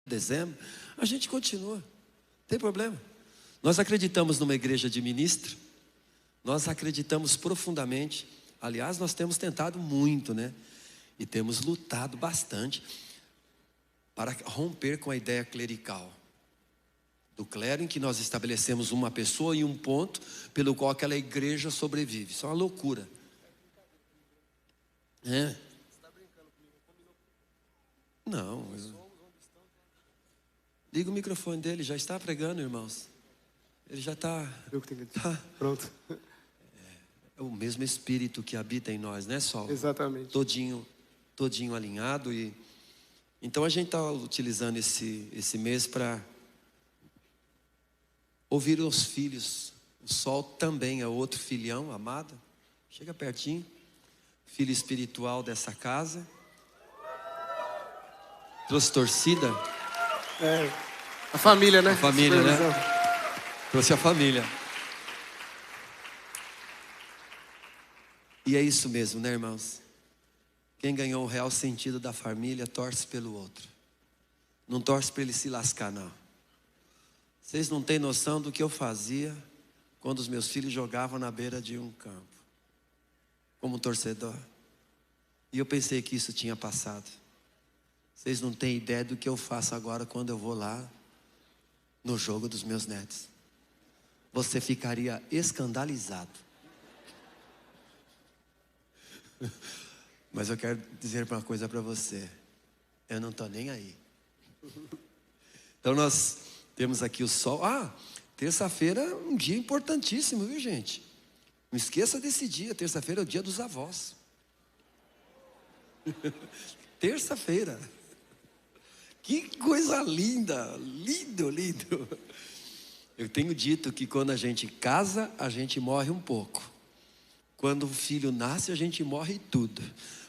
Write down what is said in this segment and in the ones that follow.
dezembro, a gente continua, não tem problema. Nós acreditamos numa igreja de ministro, nós acreditamos profundamente. Aliás, nós temos tentado muito, né? E temos lutado bastante para romper com a ideia clerical. Do clero, em que nós estabelecemos uma pessoa e um ponto pelo qual aquela igreja sobrevive. Isso é uma loucura. É? Não. Liga o microfone dele, já está pregando, irmãos. Ele já está. Eu que tenho que dizer. Pronto. É o mesmo Espírito que habita em nós, né, Sol? Exatamente. Todinho alinhado. E então a gente está utilizando esse mês para ouvir os filhos. O Sol também é outro filhão amado. Chega pertinho. Filho espiritual dessa casa. Trouxe torcida. A família, né? A família, né? Trouxe a família. E é isso mesmo, né, irmãos? Quem ganhou o real sentido da família torce pelo outro. Não torce para ele se lascar, não. Vocês não têm noção do que eu fazia quando os meus filhos jogavam na beira de um campo, como torcedor. E eu pensei que isso tinha passado. Vocês não têm ideia do que eu faço agora quando eu vou lá no jogo dos meus netos. Você ficaria escandalizado. Mas eu quero dizer uma coisa para você. Eu não estou nem aí. Então nós temos aqui o sol. Terça-feira é um dia importantíssimo, viu, gente? Não esqueça desse dia. Terça-feira é o dia dos avós. Terça-feira. Que coisa linda. Lindo, lindo. Eu tenho dito que quando a gente casa, a gente morre um pouco. Quando o filho nasce, a gente morre tudo.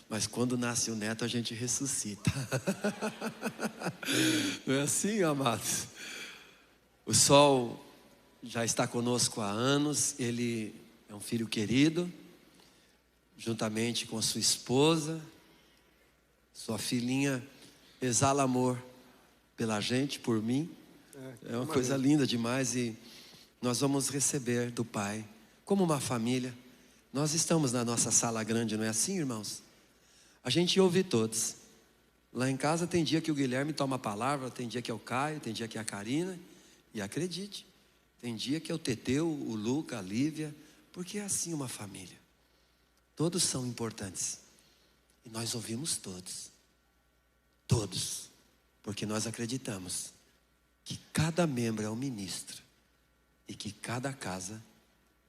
Mas quando nasce o neto, a gente ressuscita. Não é assim, amados? O Sol já está conosco há anos. Ele é um filho querido, juntamente com sua esposa. Sua filhinha exala amor pela gente, por mim. É uma coisa linda demais. E nós vamos receber do Pai, como uma família. Nós estamos na nossa sala grande, não é assim, irmãos? A gente ouve todos. Lá em casa tem dia que o Guilherme toma a palavra, tem dia que é o Caio, tem dia que é a Karina. E acredite, tem dia que é o Teteu, o Luca, a Lívia, porque é assim uma família. Todos são importantes. E nós ouvimos todos. Todos. Porque nós acreditamos que cada membro é um ministro e que cada casa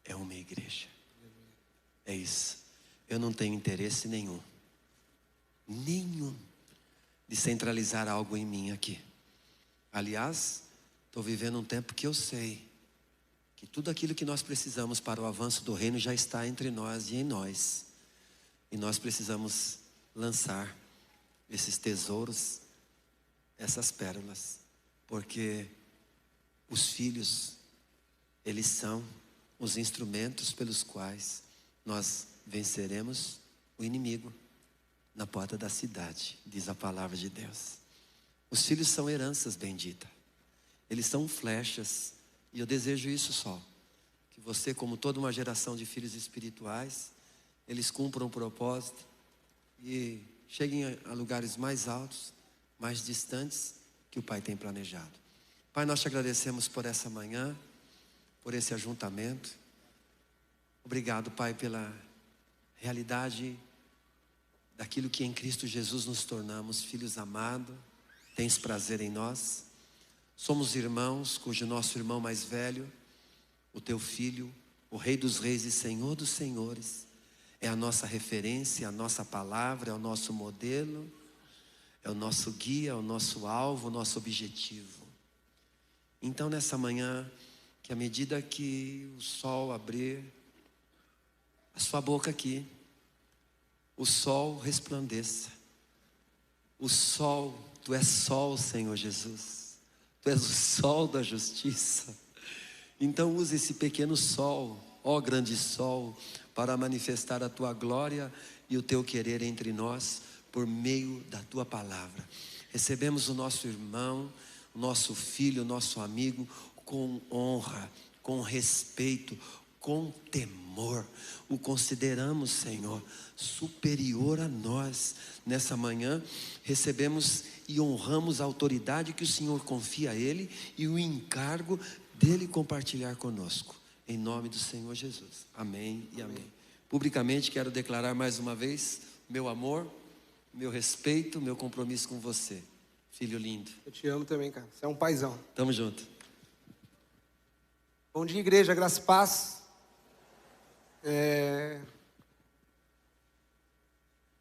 é uma igreja. É isso. Eu não tenho interesse nenhum de centralizar algo em mim aqui. Aliás, estou vivendo um tempo que eu sei que tudo aquilo que nós precisamos para o avanço do reino já está entre nós e em nós. E nós precisamos lançar esses tesouros, essas pérolas, porque os filhos, eles são os instrumentos pelos quais nós venceremos o inimigo na porta da cidade, diz a palavra de Deus. Os filhos são heranças benditas. Eles são flechas. E eu desejo isso só. Que você, como toda uma geração de filhos espirituais, eles cumpram o propósito e cheguem a lugares mais altos, mais distantes que o Pai tem planejado. Pai, nós te agradecemos por essa manhã, por esse ajuntamento. Obrigado, Pai, pela realidade daquilo que em Cristo Jesus nos tornamos, filhos amados. Tens prazer em nós. Somos irmãos, cujo nosso irmão mais velho, o teu filho, o Rei dos Reis e Senhor dos Senhores, é a nossa referência, a nossa palavra, é o nosso modelo, é o nosso guia, é o nosso alvo, o nosso objetivo. Então nessa manhã, que à medida que o sol abrir a sua boca aqui, o sol resplandeça. O sol, tu és sol, Senhor Jesus. Tu és o sol da justiça. Então use esse pequeno sol, ó grande sol, para manifestar a tua glória e o teu querer entre nós, por meio da tua palavra. Recebemos o nosso irmão, o nosso filho, o nosso amigo com honra, com respeito, com temor. O consideramos, Senhor, superior a nós. Nessa manhã, recebemos e honramos a autoridade que o Senhor confia a Ele e o encargo dele compartilhar conosco. Em nome do Senhor Jesus. Amém e amém. Publicamente quero declarar mais uma vez meu amor, meu respeito, meu compromisso com você. Filho lindo. Eu te amo também, cara. Você é um paizão. Tamo junto. Bom dia, igreja. Graça e paz.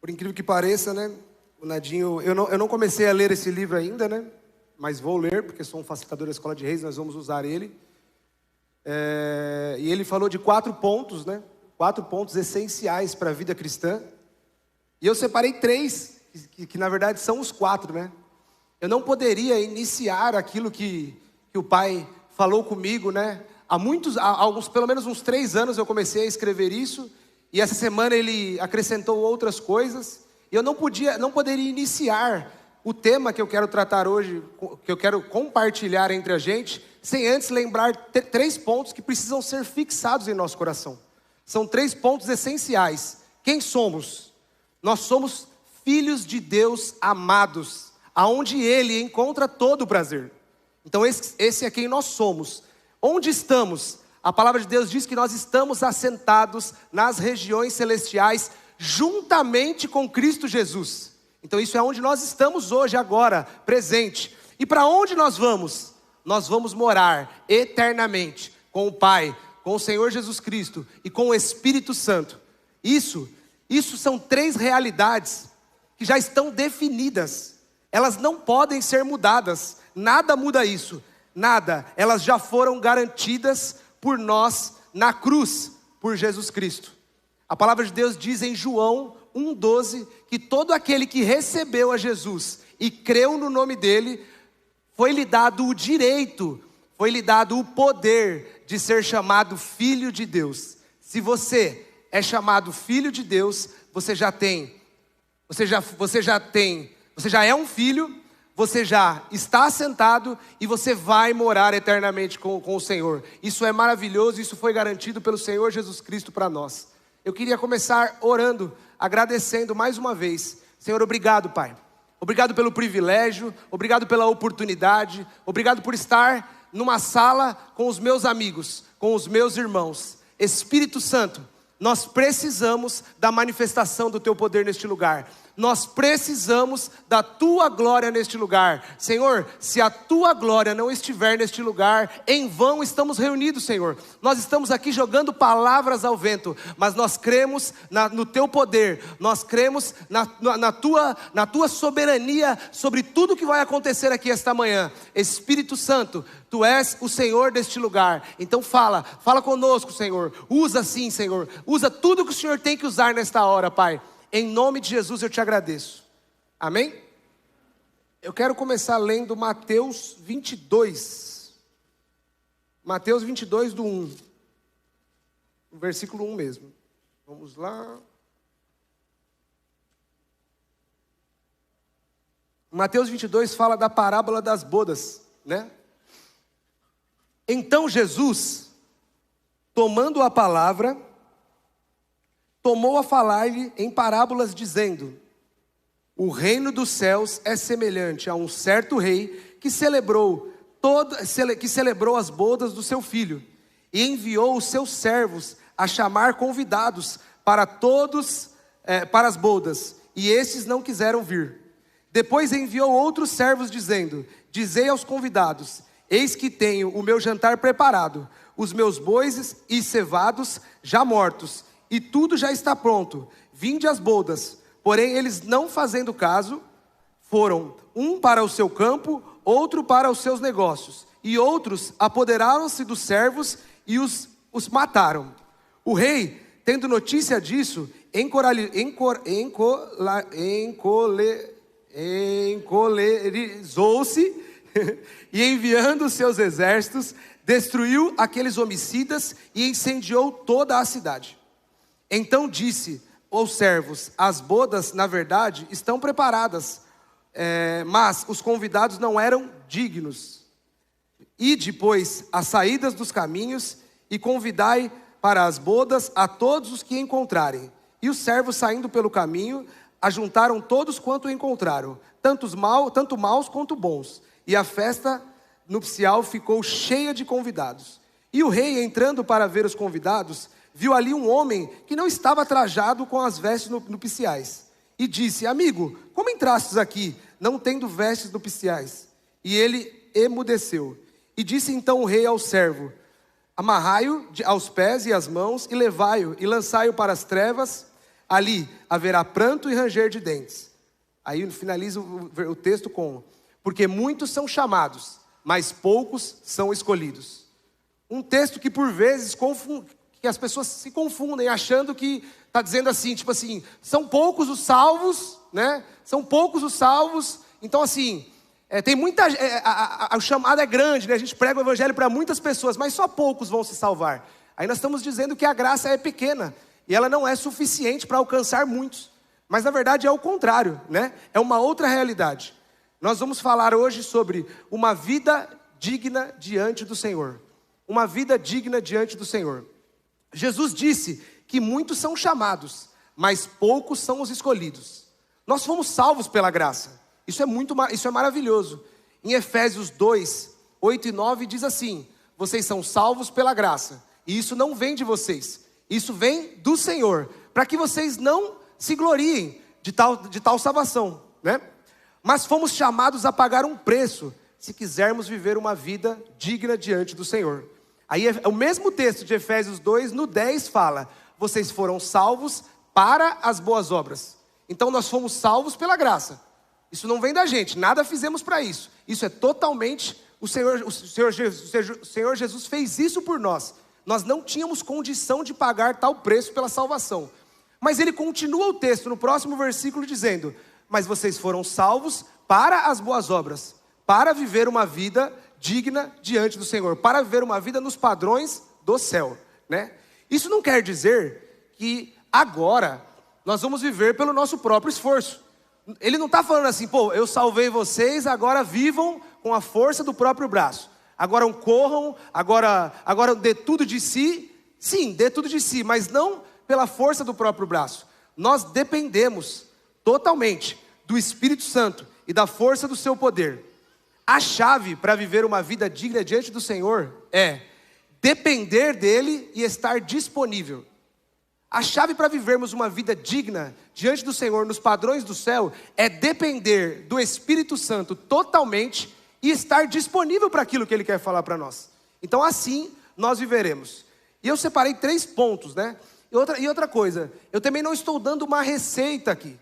Por incrível que pareça, né? O Nadinho... Eu não comecei a ler esse livro ainda, né? Mas vou ler, porque sou um facilitador da Escola de Reis. Nós vamos usar ele. E ele falou de 4 pontos, né? 4 pontos essenciais para a vida cristã. E eu separei 3, que na verdade são os 4, né? Eu não poderia iniciar aquilo que o Pai falou comigo, né? Pelo menos uns 3 anos eu comecei a escrever isso. E essa semana ele acrescentou outras coisas. E eu não poderia iniciar o tema que eu quero tratar hoje, que eu quero compartilhar entre a gente, sem antes lembrar 3 pontos que precisam ser fixados em nosso coração. São 3 pontos essenciais. Quem somos? Nós somos filhos de Deus amados, aonde Ele encontra todo o prazer. Então esse é quem nós somos. Onde estamos? A palavra de Deus diz que nós estamos assentados nas regiões celestiais, juntamente com Cristo Jesus. Então isso é onde nós estamos hoje, agora, presente. E para onde nós vamos? Nós vamos morar eternamente com o Pai, com o Senhor Jesus Cristo e com o Espírito Santo. Isso são 3 realidades que já estão definidas. Elas não podem ser mudadas. Nada muda isso. Nada. Elas já foram garantidas por nós na cruz, por Jesus Cristo. A palavra de Deus diz em João 1,12 que todo aquele que recebeu a Jesus e creu no nome dele, foi-lhe dado o direito, foi-lhe dado o poder de ser chamado filho de Deus. Se você é chamado filho de Deus, você já é um filho, você já está assentado e você vai morar eternamente com o Senhor. Isso é maravilhoso, isso foi garantido pelo Senhor Jesus Cristo para nós. Eu queria começar orando, agradecendo mais uma vez. Senhor, obrigado, Pai. Obrigado pelo privilégio, obrigado pela oportunidade, obrigado por estar numa sala com os meus amigos, com os meus irmãos. Espírito Santo, nós precisamos da manifestação do Teu poder neste lugar. Nós precisamos da Tua glória neste lugar. Senhor, se a Tua glória não estiver neste lugar, em vão estamos reunidos, Senhor. Nós estamos aqui jogando palavras ao vento, mas nós cremos no Teu poder. Nós cremos na tua soberania sobre tudo que vai acontecer aqui esta manhã. Espírito Santo, Tu és o Senhor deste lugar. Então fala conosco, Senhor. Usa sim, Senhor. Usa tudo que o Senhor tem que usar nesta hora, Pai. Em nome de Jesus eu te agradeço. Amém? Eu quero começar lendo Mateus 22. Mateus 22 do 1. O versículo 1 mesmo. Vamos lá. Mateus 22 fala da parábola das bodas, né? Então Jesus, tomando a palavra, tomou a falar-lhe em parábolas, dizendo: o reino dos céus é semelhante a um certo rei que celebrou as bodas do seu filho, e enviou os seus servos a chamar convidados para as bodas, e estes não quiseram vir. Depois enviou outros servos, dizendo: dizei aos convidados: eis que tenho o meu jantar preparado, os meus bois e cevados já mortos, e tudo já está pronto, vinde às bodas. Porém eles, não fazendo caso, foram, um para o seu campo, outro para os seus negócios, e outros apoderaram-se dos servos e os mataram. O rei, tendo notícia disso, encolerizou-se e, enviando os seus exércitos, destruiu aqueles homicidas e incendiou toda a cidade. Então disse aos servos: as bodas, na verdade, estão preparadas, Mas os convidados não eram dignos. Ide, pois, às saídas dos caminhos e convidai para as bodas a todos os que encontrarem. E os servos, saindo pelo caminho, ajuntaram todos quanto encontraram, tanto maus quanto bons. E a festa nupcial ficou cheia de convidados. E o rei, entrando para ver os convidados, viu ali um homem que não estava trajado com as vestes nupciais. E disse: amigo, como entrastes aqui, não tendo vestes nupciais? E ele emudeceu. E disse então o rei ao servo: amarrai-o aos pés e às mãos, e levai-o, e lançai-o para as trevas. Ali haverá pranto e ranger de dentes. Aí finaliza o texto com: porque muitos são chamados, mas poucos são escolhidos. Um texto que por vezes que as pessoas se confundem, achando que está dizendo assim, tipo assim, são poucos os salvos, né? São poucos os salvos. Então assim, tem muita, o chamado é grande, né? A gente prega o evangelho para muitas pessoas, mas só poucos vão se salvar. Aí nós estamos dizendo que a graça é pequena e ela não é suficiente para alcançar muitos. Mas na verdade é o contrário, né? É uma outra realidade. Nós vamos falar hoje sobre uma vida digna diante do Senhor. Uma vida digna diante do Senhor. Jesus disse que muitos são chamados, mas poucos são os escolhidos. Nós fomos salvos pela graça. Isso é maravilhoso. Em Efésios 2, 8 e 9 diz assim: vocês são salvos pela graça, e isso não vem de vocês, isso vem do Senhor, para que vocês não se gloriem de tal salvação, né? Mas fomos chamados a pagar um preço, se quisermos viver uma vida digna diante do Senhor. Aí o mesmo texto de Efésios 2, no 10 fala: vocês foram salvos para as boas obras. Então nós fomos salvos pela graça. Isso não vem da gente, nada fizemos para isso. Isso é totalmente, o Senhor Jesus fez isso por nós. Nós não tínhamos condição de pagar tal preço pela salvação. Mas ele continua o texto no próximo versículo dizendo: mas vocês foram salvos para as boas obras, para viver uma vida digna diante do Senhor, para viver uma vida nos padrões do céu, né? Isso não quer dizer que agora nós vamos viver pelo nosso próprio esforço. Ele não está falando assim: pô, eu salvei vocês, agora vivam com a força do próprio braço. Agora corram, agora dê tudo de si. Sim, dê tudo de si, mas não pela força do próprio braço. Nós dependemos totalmente do Espírito Santo e da força do seu poder. A chave para viver uma vida digna diante do Senhor é depender dele e estar disponível. A chave para vivermos uma vida digna diante do Senhor, nos padrões do céu, é depender do Espírito Santo totalmente e estar disponível para aquilo que Ele quer falar para nós. Então assim nós viveremos. E eu separei 3 pontos, né? E outra coisa, eu também não estou dando uma receita aqui.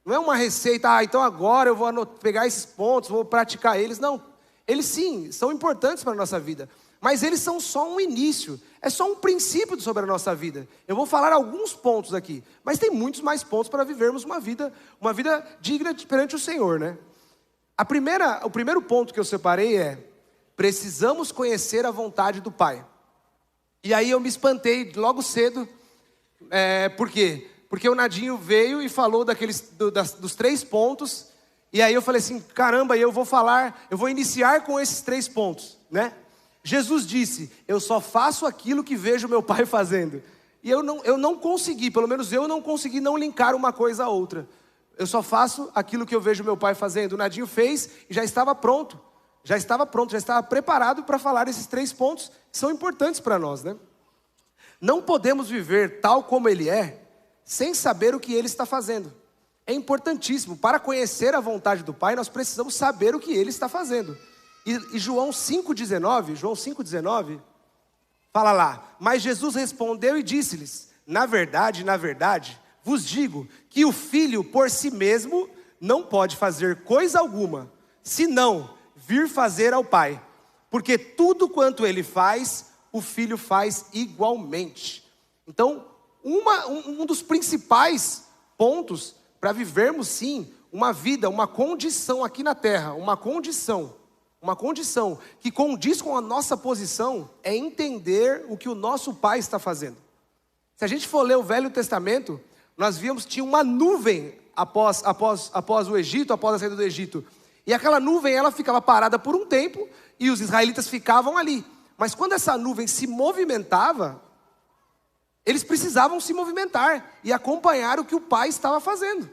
Não é uma receita, então agora eu vou pegar esses pontos, vou praticar eles. Não, eles sim, são importantes para a nossa vida. Mas eles são só um início, é só um princípio sobre a nossa vida. Eu vou falar alguns pontos aqui, mas tem muitos mais pontos para vivermos uma vida digna perante o Senhor, né? O primeiro ponto que eu separei é: precisamos conhecer a vontade do Pai. E aí eu me espantei logo cedo, por quê? Porque o Nadinho veio e falou dos 3 pontos, e aí eu falei assim: caramba, eu vou iniciar com esses 3 pontos, né? Jesus disse: eu só faço aquilo que vejo meu Pai fazendo. E eu não consegui, pelo menos eu não consegui não linkar uma coisa a outra. Eu só faço aquilo que eu vejo meu Pai fazendo. O Nadinho fez e já estava pronto, já estava preparado para falar esses 3 pontos que são importantes para nós, né? Não podemos viver tal como Ele é, sem saber o que Ele está fazendo. É importantíssimo, para conhecer a vontade do Pai, nós precisamos saber o que Ele está fazendo. E João 5,19, fala lá: mas Jesus respondeu e disse-lhes: na verdade, vos digo que o Filho por si mesmo não pode fazer coisa alguma, senão vir fazer ao Pai. Porque tudo quanto Ele faz, o Filho faz igualmente. Então, um dos principais pontos para vivermos sim uma vida, uma condição aqui na terra, uma condição que condiz com a nossa posição, é entender o que o nosso Pai está fazendo. Se a gente for ler o Velho Testamento, nós víamos, tinha uma nuvem após o Egito, após a saída do Egito. E aquela nuvem, ela ficava parada por um tempo, e os israelitas ficavam ali. Mas quando essa nuvem se movimentava, eles precisavam se movimentar e acompanhar o que o Pai estava fazendo.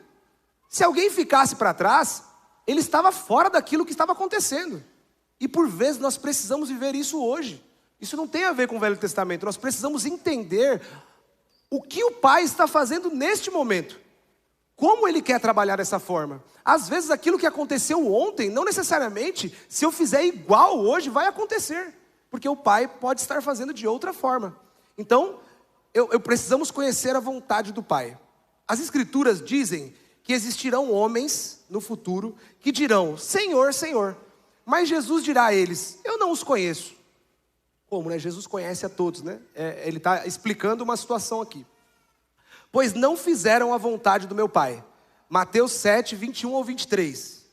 Se alguém ficasse para trás, ele estava fora daquilo que estava acontecendo. E por vezes nós precisamos viver isso hoje. Isso não tem a ver com o Velho Testamento. Nós precisamos entender o que o Pai está fazendo neste momento. Como Ele quer trabalhar dessa forma. Às vezes aquilo que aconteceu ontem, não necessariamente, se eu fizer igual hoje, vai acontecer. Porque o Pai pode estar fazendo de outra forma. Então, precisamos conhecer a vontade do Pai. As Escrituras dizem que existirão homens no futuro que dirão, Senhor, Senhor. Mas Jesus dirá a eles, eu não os conheço. Como, né? Jesus conhece a todos, né? Ele está explicando uma situação aqui. Pois não fizeram a vontade do meu Pai. Mateus 7, 21 ao 23.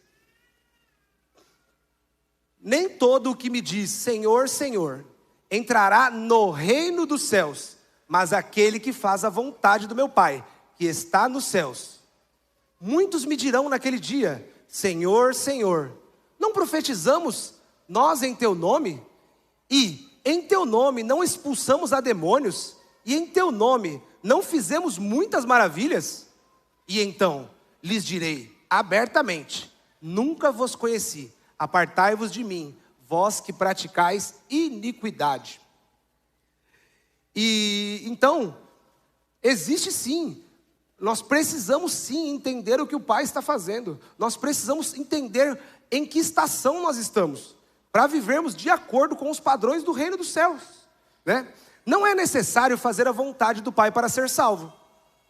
Nem todo o que me diz, Senhor, Senhor, entrará no reino dos céus, mas aquele que faz a vontade do meu Pai, que está nos céus. Muitos me dirão naquele dia, Senhor, Senhor, não profetizamos nós em teu nome? E em teu nome não expulsamos a demônios? E em teu nome não fizemos muitas maravilhas? E então lhes direi abertamente, nunca vos conheci, apartai-vos de mim, vós que praticais iniquidade. E então, existe sim, nós precisamos sim entender o que o Pai está fazendo. Nós precisamos entender em que estação nós estamos, para vivermos de acordo com os padrões do reino dos céus, né? Não é necessário fazer a vontade do Pai para ser salvo.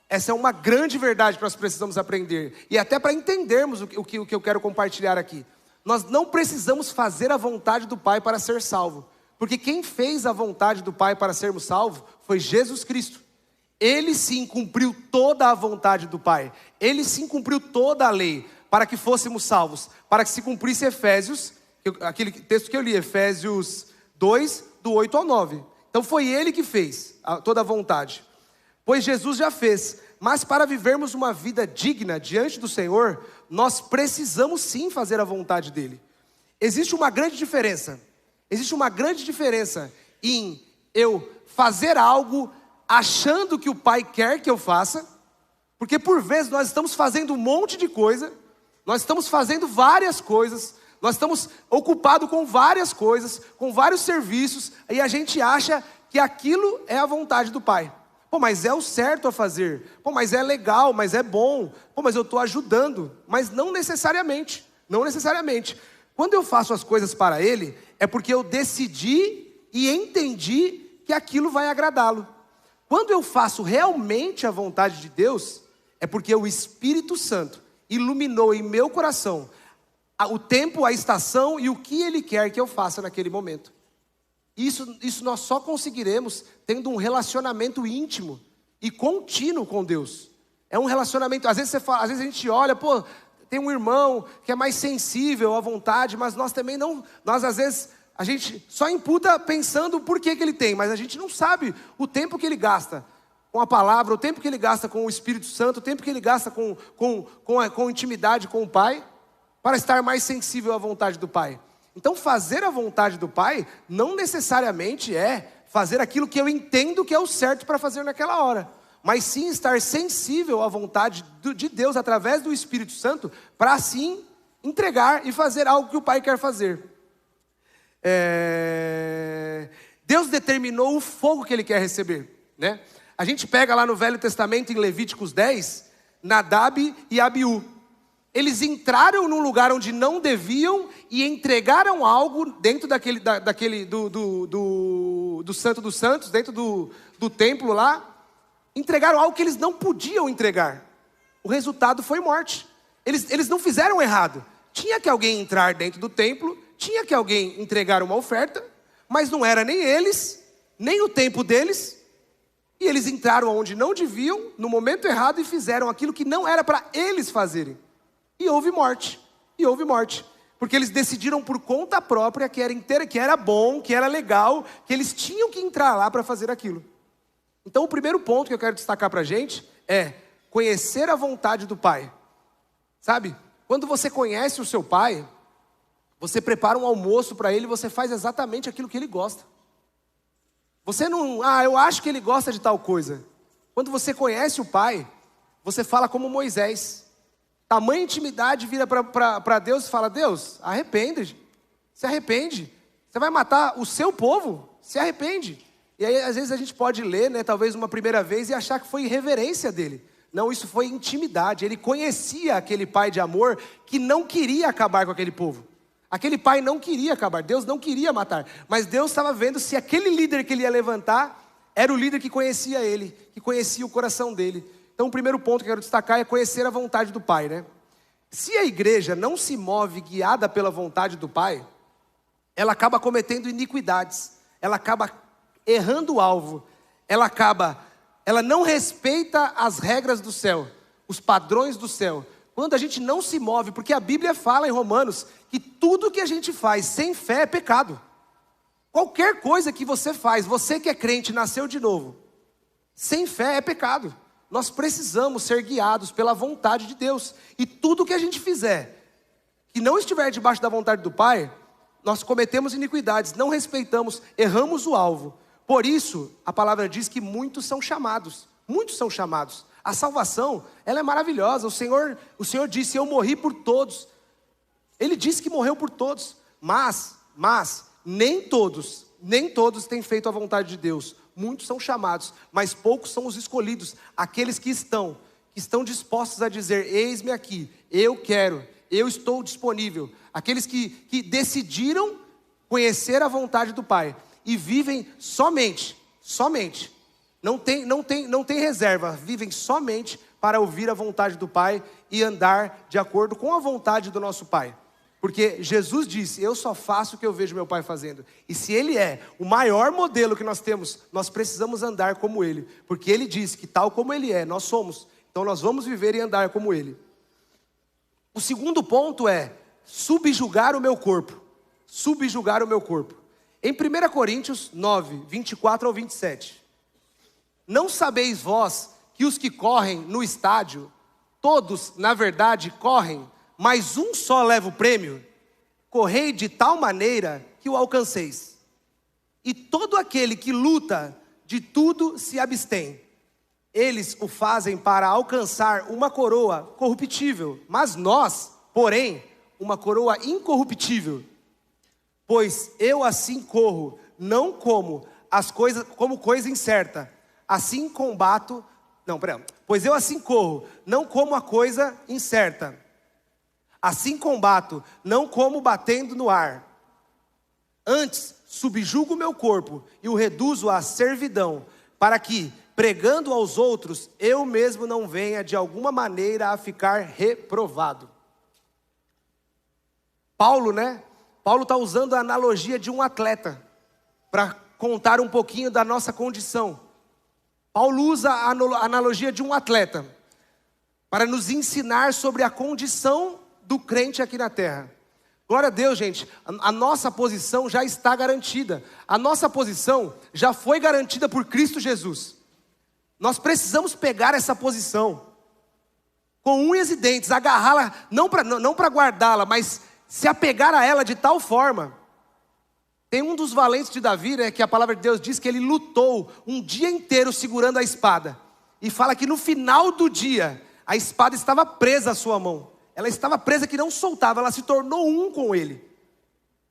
Essa é uma grande verdade que nós precisamos aprender. E até para entendermos o que eu quero compartilhar aqui. Nós não precisamos fazer a vontade do Pai para ser salvo. Porque quem fez a vontade do Pai para sermos salvos foi Jesus Cristo. Ele sim cumpriu toda a vontade do Pai. Ele sim cumpriu toda a lei para que fôssemos salvos. Para que se cumprisse Efésios, aquele texto que eu li, Efésios 2, do 8 ao 9. Então foi Ele que fez toda a vontade. Pois Jesus já fez. Mas para vivermos uma vida digna diante do Senhor, nós precisamos sim fazer a vontade dEle. Existe uma grande diferença. Existe uma grande diferença em eu fazer algo achando que o Pai quer que eu faça, porque por vezes nós estamos fazendo um monte de coisa, nós estamos fazendo várias coisas, nós estamos ocupados com várias coisas, com vários serviços, e a gente acha que aquilo é a vontade do Pai. Pô, mas é o certo a fazer. Pô, mas é legal, mas é bom. Pô, mas eu estou ajudando. Mas não necessariamente. Não necessariamente. Quando eu faço as coisas para Ele, é porque eu decidi e entendi que aquilo vai agradá-lo. Quando eu faço realmente a vontade de Deus, é porque o Espírito Santo iluminou em meu coração o tempo, a estação e o que Ele quer que eu faça naquele momento. Isso nós só conseguiremos tendo um relacionamento íntimo e contínuo com Deus. É um relacionamento, às vezes a gente olha, pô, tem um irmão que é mais sensível à vontade, mas nós também não, às vezes, a gente só imputa pensando por que ele tem, mas a gente não sabe o tempo que ele gasta com a palavra, o tempo que ele gasta com o Espírito Santo, o tempo que ele gasta com intimidade com o Pai, para estar mais sensível à vontade do Pai. Então fazer a vontade do Pai não necessariamente é fazer aquilo que eu entendo que é o certo para fazer naquela hora, mas sim estar sensível à vontade de Deus através do Espírito Santo, para assim entregar e fazer algo que o Pai quer fazer. Deus determinou o fogo que Ele quer receber, né? A gente pega lá no Velho Testamento, em Levíticos 10, Nadab e Abiú. Eles entraram num lugar onde não deviam e entregaram algo dentro do Santo dos Santos, dentro do templo lá. Entregaram algo que eles não podiam entregar. O resultado foi morte. Eles não fizeram errado. Tinha que alguém entrar dentro do templo, tinha que alguém entregar uma oferta, mas não era nem eles, nem o tempo deles. E eles entraram onde não deviam, no momento errado, e fizeram aquilo que não era para eles fazerem. E houve morte, porque eles decidiram por conta própria que era bom, que era legal, que eles tinham que entrar lá para fazer aquilo. Então o primeiro ponto que eu quero destacar para a gente é, conhecer a vontade do Pai. Sabe? Quando você conhece o seu pai, você prepara um almoço para ele e você faz exatamente aquilo que ele gosta. Você não, eu acho que ele gosta de tal coisa. Quando você conhece o pai, você fala como Moisés. Tamanha intimidade, vira para Deus e fala: Deus, se arrepende. Você vai matar o seu povo? Se arrepende. E aí às vezes a gente pode ler, né, talvez uma primeira vez e achar que foi irreverência dele. Não, isso foi intimidade. Ele conhecia aquele pai de amor que não queria acabar com aquele povo. Aquele pai não queria acabar, Deus não queria matar. Mas Deus estava vendo se aquele líder que ele ia levantar era o líder que conhecia ele, que conhecia o coração dele. Então o primeiro ponto que eu quero destacar é conhecer a vontade do Pai, né? Se a igreja não se move guiada pela vontade do Pai, ela acaba cometendo iniquidades, ela acaba errando o alvo, ela não respeita as regras do céu, os padrões do céu. Quando a gente não se move, porque a Bíblia fala em Romanos que tudo que a gente faz sem fé é pecado. Qualquer coisa que você faz, você que é crente, nasceu de novo, sem fé é pecado. Nós precisamos ser guiados pela vontade de Deus. E tudo que a gente fizer, que não estiver debaixo da vontade do Pai, nós cometemos iniquidades, não respeitamos, erramos o alvo. Por isso, a palavra diz que muitos são chamados. Muitos são chamados. A salvação, ela é maravilhosa. O Senhor disse: eu morri por todos. Ele disse que morreu por todos. Mas nem todos têm feito a vontade de Deus. Muitos são chamados, mas poucos são os escolhidos. Aqueles que estão dispostos a dizer: eis-me aqui, eu quero, eu estou disponível. Aqueles que decidiram conhecer a vontade do Pai e vivem somente, não tem reserva, vivem somente para ouvir a vontade do Pai e andar de acordo com a vontade do nosso Pai. Porque Jesus disse: eu só faço o que eu vejo meu Pai fazendo. E se Ele é o maior modelo que nós temos, nós precisamos andar como Ele. Porque Ele disse que tal como Ele é, nós somos. Então nós vamos viver e andar como Ele. O segundo ponto é subjugar o meu corpo. Subjugar o meu corpo. Em 1 Coríntios 9, 24 ao 27. Não sabeis vós que os que correm no estádio, todos na verdade correm, mas um só leva o prêmio? Correi de tal maneira que o alcanceis. E todo aquele que luta, de tudo se abstém. Eles o fazem para alcançar uma coroa corruptível, mas nós, porém, uma coroa incorruptível. Pois eu assim corro, não como coisa incerta. Assim combato, pois eu assim corro, não como a coisa incerta. Assim combato, não como batendo no ar. Antes, subjugo o meu corpo e o reduzo à servidão, para que, pregando aos outros, eu mesmo não venha de alguma maneira a ficar reprovado. Paulo está usando a analogia de um atleta, para contar um pouquinho da nossa condição. Paulo usa a analogia de um atleta, para nos ensinar sobre a condição do crente aqui na terra. Glória a Deus, gente. A nossa posição já está garantida. A nossa posição já foi garantida por Cristo Jesus. Nós precisamos pegar essa posição com unhas e dentes, agarrá-la, não para guardá-la, mas se apegar a ela de tal forma. Tem um dos valentes de Davi, que a palavra de Deus diz que ele lutou um dia inteiro segurando a espada. E fala que no final do dia, a espada estava presa à sua mão. Ela estava presa que não soltava, ela se tornou um com ele.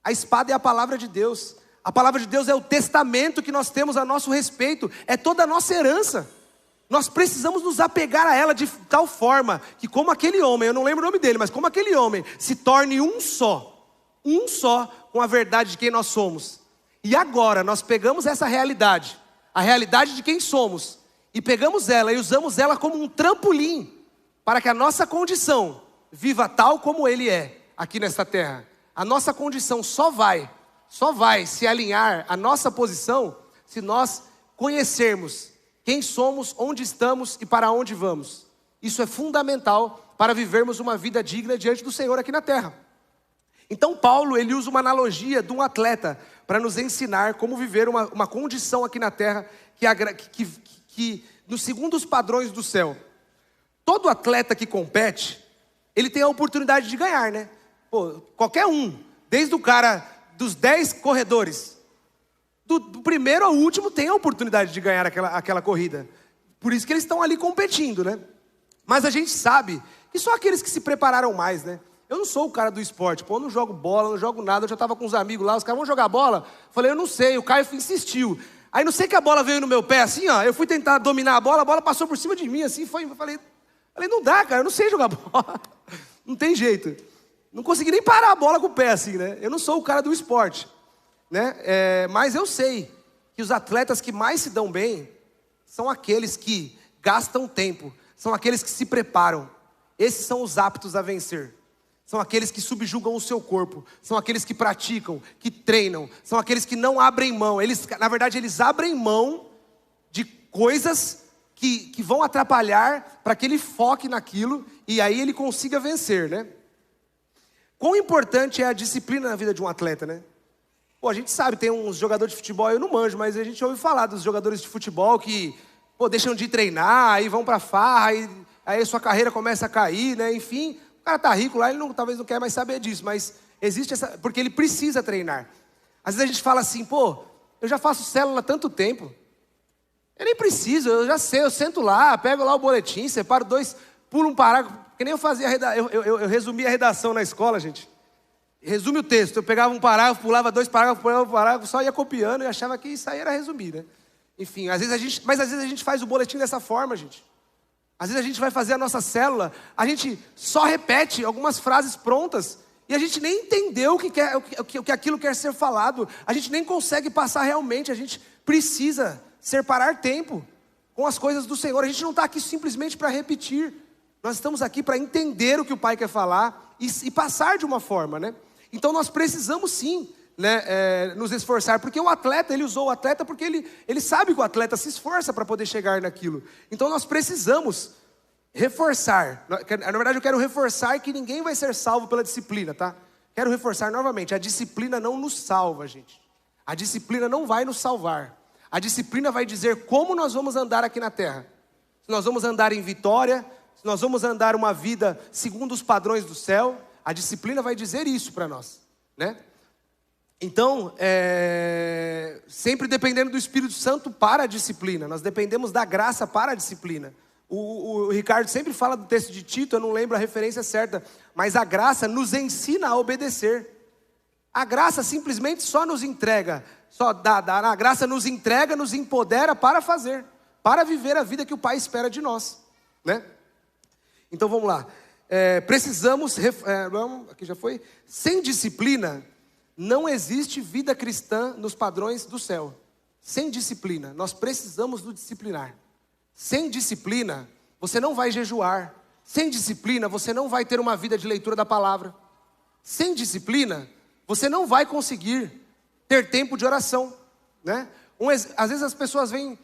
A espada é a palavra de Deus. A palavra de Deus é o testamento que nós temos a nosso respeito. É toda a nossa herança. Nós precisamos nos apegar a ela de tal forma que, como aquele homem, eu não lembro o nome dele, mas como aquele homem se torne um só com a verdade de quem nós somos. E agora nós pegamos essa realidade, a realidade de quem somos, e pegamos ela e usamos ela como um trampolim para que a nossa condição viva tal como Ele é aqui nesta terra. A nossa condição só vai se alinhar à nossa posição se nós conhecermos quem somos, onde estamos e para onde vamos. Isso é fundamental para vivermos uma vida digna diante do Senhor aqui na terra. Então Paulo, ele usa uma analogia de um atleta para nos ensinar como viver uma condição aqui na terra que nos segundo os padrões do céu. todo atleta que compete, ele tem a oportunidade de ganhar, né? Pô, qualquer um, desde o cara dos 10 corredores, do primeiro ao último tem a oportunidade de ganhar aquela corrida. Por isso que eles estão ali competindo, né? Mas a gente sabe que só aqueles que se prepararam mais, né? Eu não sou o cara do esporte, pô, eu não jogo bola, não jogo nada. Eu já estava com uns amigos lá, os caras vão jogar bola. Falei, eu não sei, o Caio insistiu. Aí não sei que a bola veio no meu pé assim, ó. Eu fui tentar dominar a bola passou por cima de mim assim, falei, não dá, cara, eu não sei jogar bola. Não tem jeito. Não consegui nem parar a bola com o pé assim, né? Eu não sou o cara do esporte, né? Mas eu sei que os atletas que mais se dão bem são aqueles que gastam tempo, são aqueles que se preparam. Esses são os aptos a vencer. São aqueles que subjugam o seu corpo, são aqueles que praticam, que treinam, são aqueles que não abrem mão. Na verdade, eles abrem mão de coisas que vão atrapalhar para que ele foque naquilo e aí ele consiga vencer, né? Quão importante é a disciplina na vida de um atleta, né? Pô, a gente sabe, tem uns jogadores de futebol, eu não manjo, mas a gente ouve falar dos jogadores de futebol que, pô, deixam de treinar, aí vão pra farra, aí sua carreira começa a cair, né? Enfim, o cara tá rico lá, ele talvez não quer mais saber disso, mas existe porque ele precisa treinar. Às vezes a gente fala assim, pô, eu já faço célula há tanto tempo, eu nem preciso, eu já sei, eu sento lá, pego lá o boletim, separo 2, pulo um parágrafo, que nem eu fazia, eu resumia a redação na escola, gente. Resume o texto, eu pegava um parágrafo, pulava 2 parágrafos, pulava um parágrafo, só ia copiando e achava que isso aí era resumir, né? Enfim, mas às vezes a gente faz o boletim dessa forma, gente. Às vezes a gente vai fazer a nossa célula, a gente só repete algumas frases prontas e a gente nem entendeu o que aquilo quer ser falado. A gente nem consegue passar realmente, a gente precisa separar tempo com as coisas do Senhor. A gente não está aqui simplesmente para repetir. Nós estamos aqui para entender o que o Pai quer falar e passar de uma forma, né? Então nós precisamos sim, né, nos esforçar, porque o atleta, ele usou o atleta porque ele sabe que o atleta se esforça para poder chegar naquilo. Então nós precisamos reforçar, na verdade eu quero reforçar que ninguém vai ser salvo pela disciplina, tá? Quero reforçar novamente, a disciplina não nos salva, gente. A disciplina não vai nos salvar. A disciplina vai dizer como nós vamos andar aqui na terra. Se nós vamos andar em vitória, se nós vamos andar uma vida segundo os padrões do céu, a disciplina vai dizer isso para nós, né? Então, sempre dependendo do Espírito Santo para a disciplina. Nós dependemos da graça para a disciplina. O Ricardo sempre fala do texto de Tito, eu não lembro a referência certa, mas a graça nos ensina a obedecer. A graça simplesmente só nos entrega, a graça nos entrega, nos empodera para fazer, para viver a vida que o Pai espera de nós, né? Então vamos lá. Precisamos, aqui já foi, sem disciplina, não existe vida cristã nos padrões do céu. Sem disciplina, nós precisamos nos disciplinar. Sem disciplina, você não vai jejuar. Sem disciplina, você não vai ter uma vida de leitura da palavra. Sem disciplina, você não vai conseguir ter tempo de oração, né? Às vezes as pessoas vêm,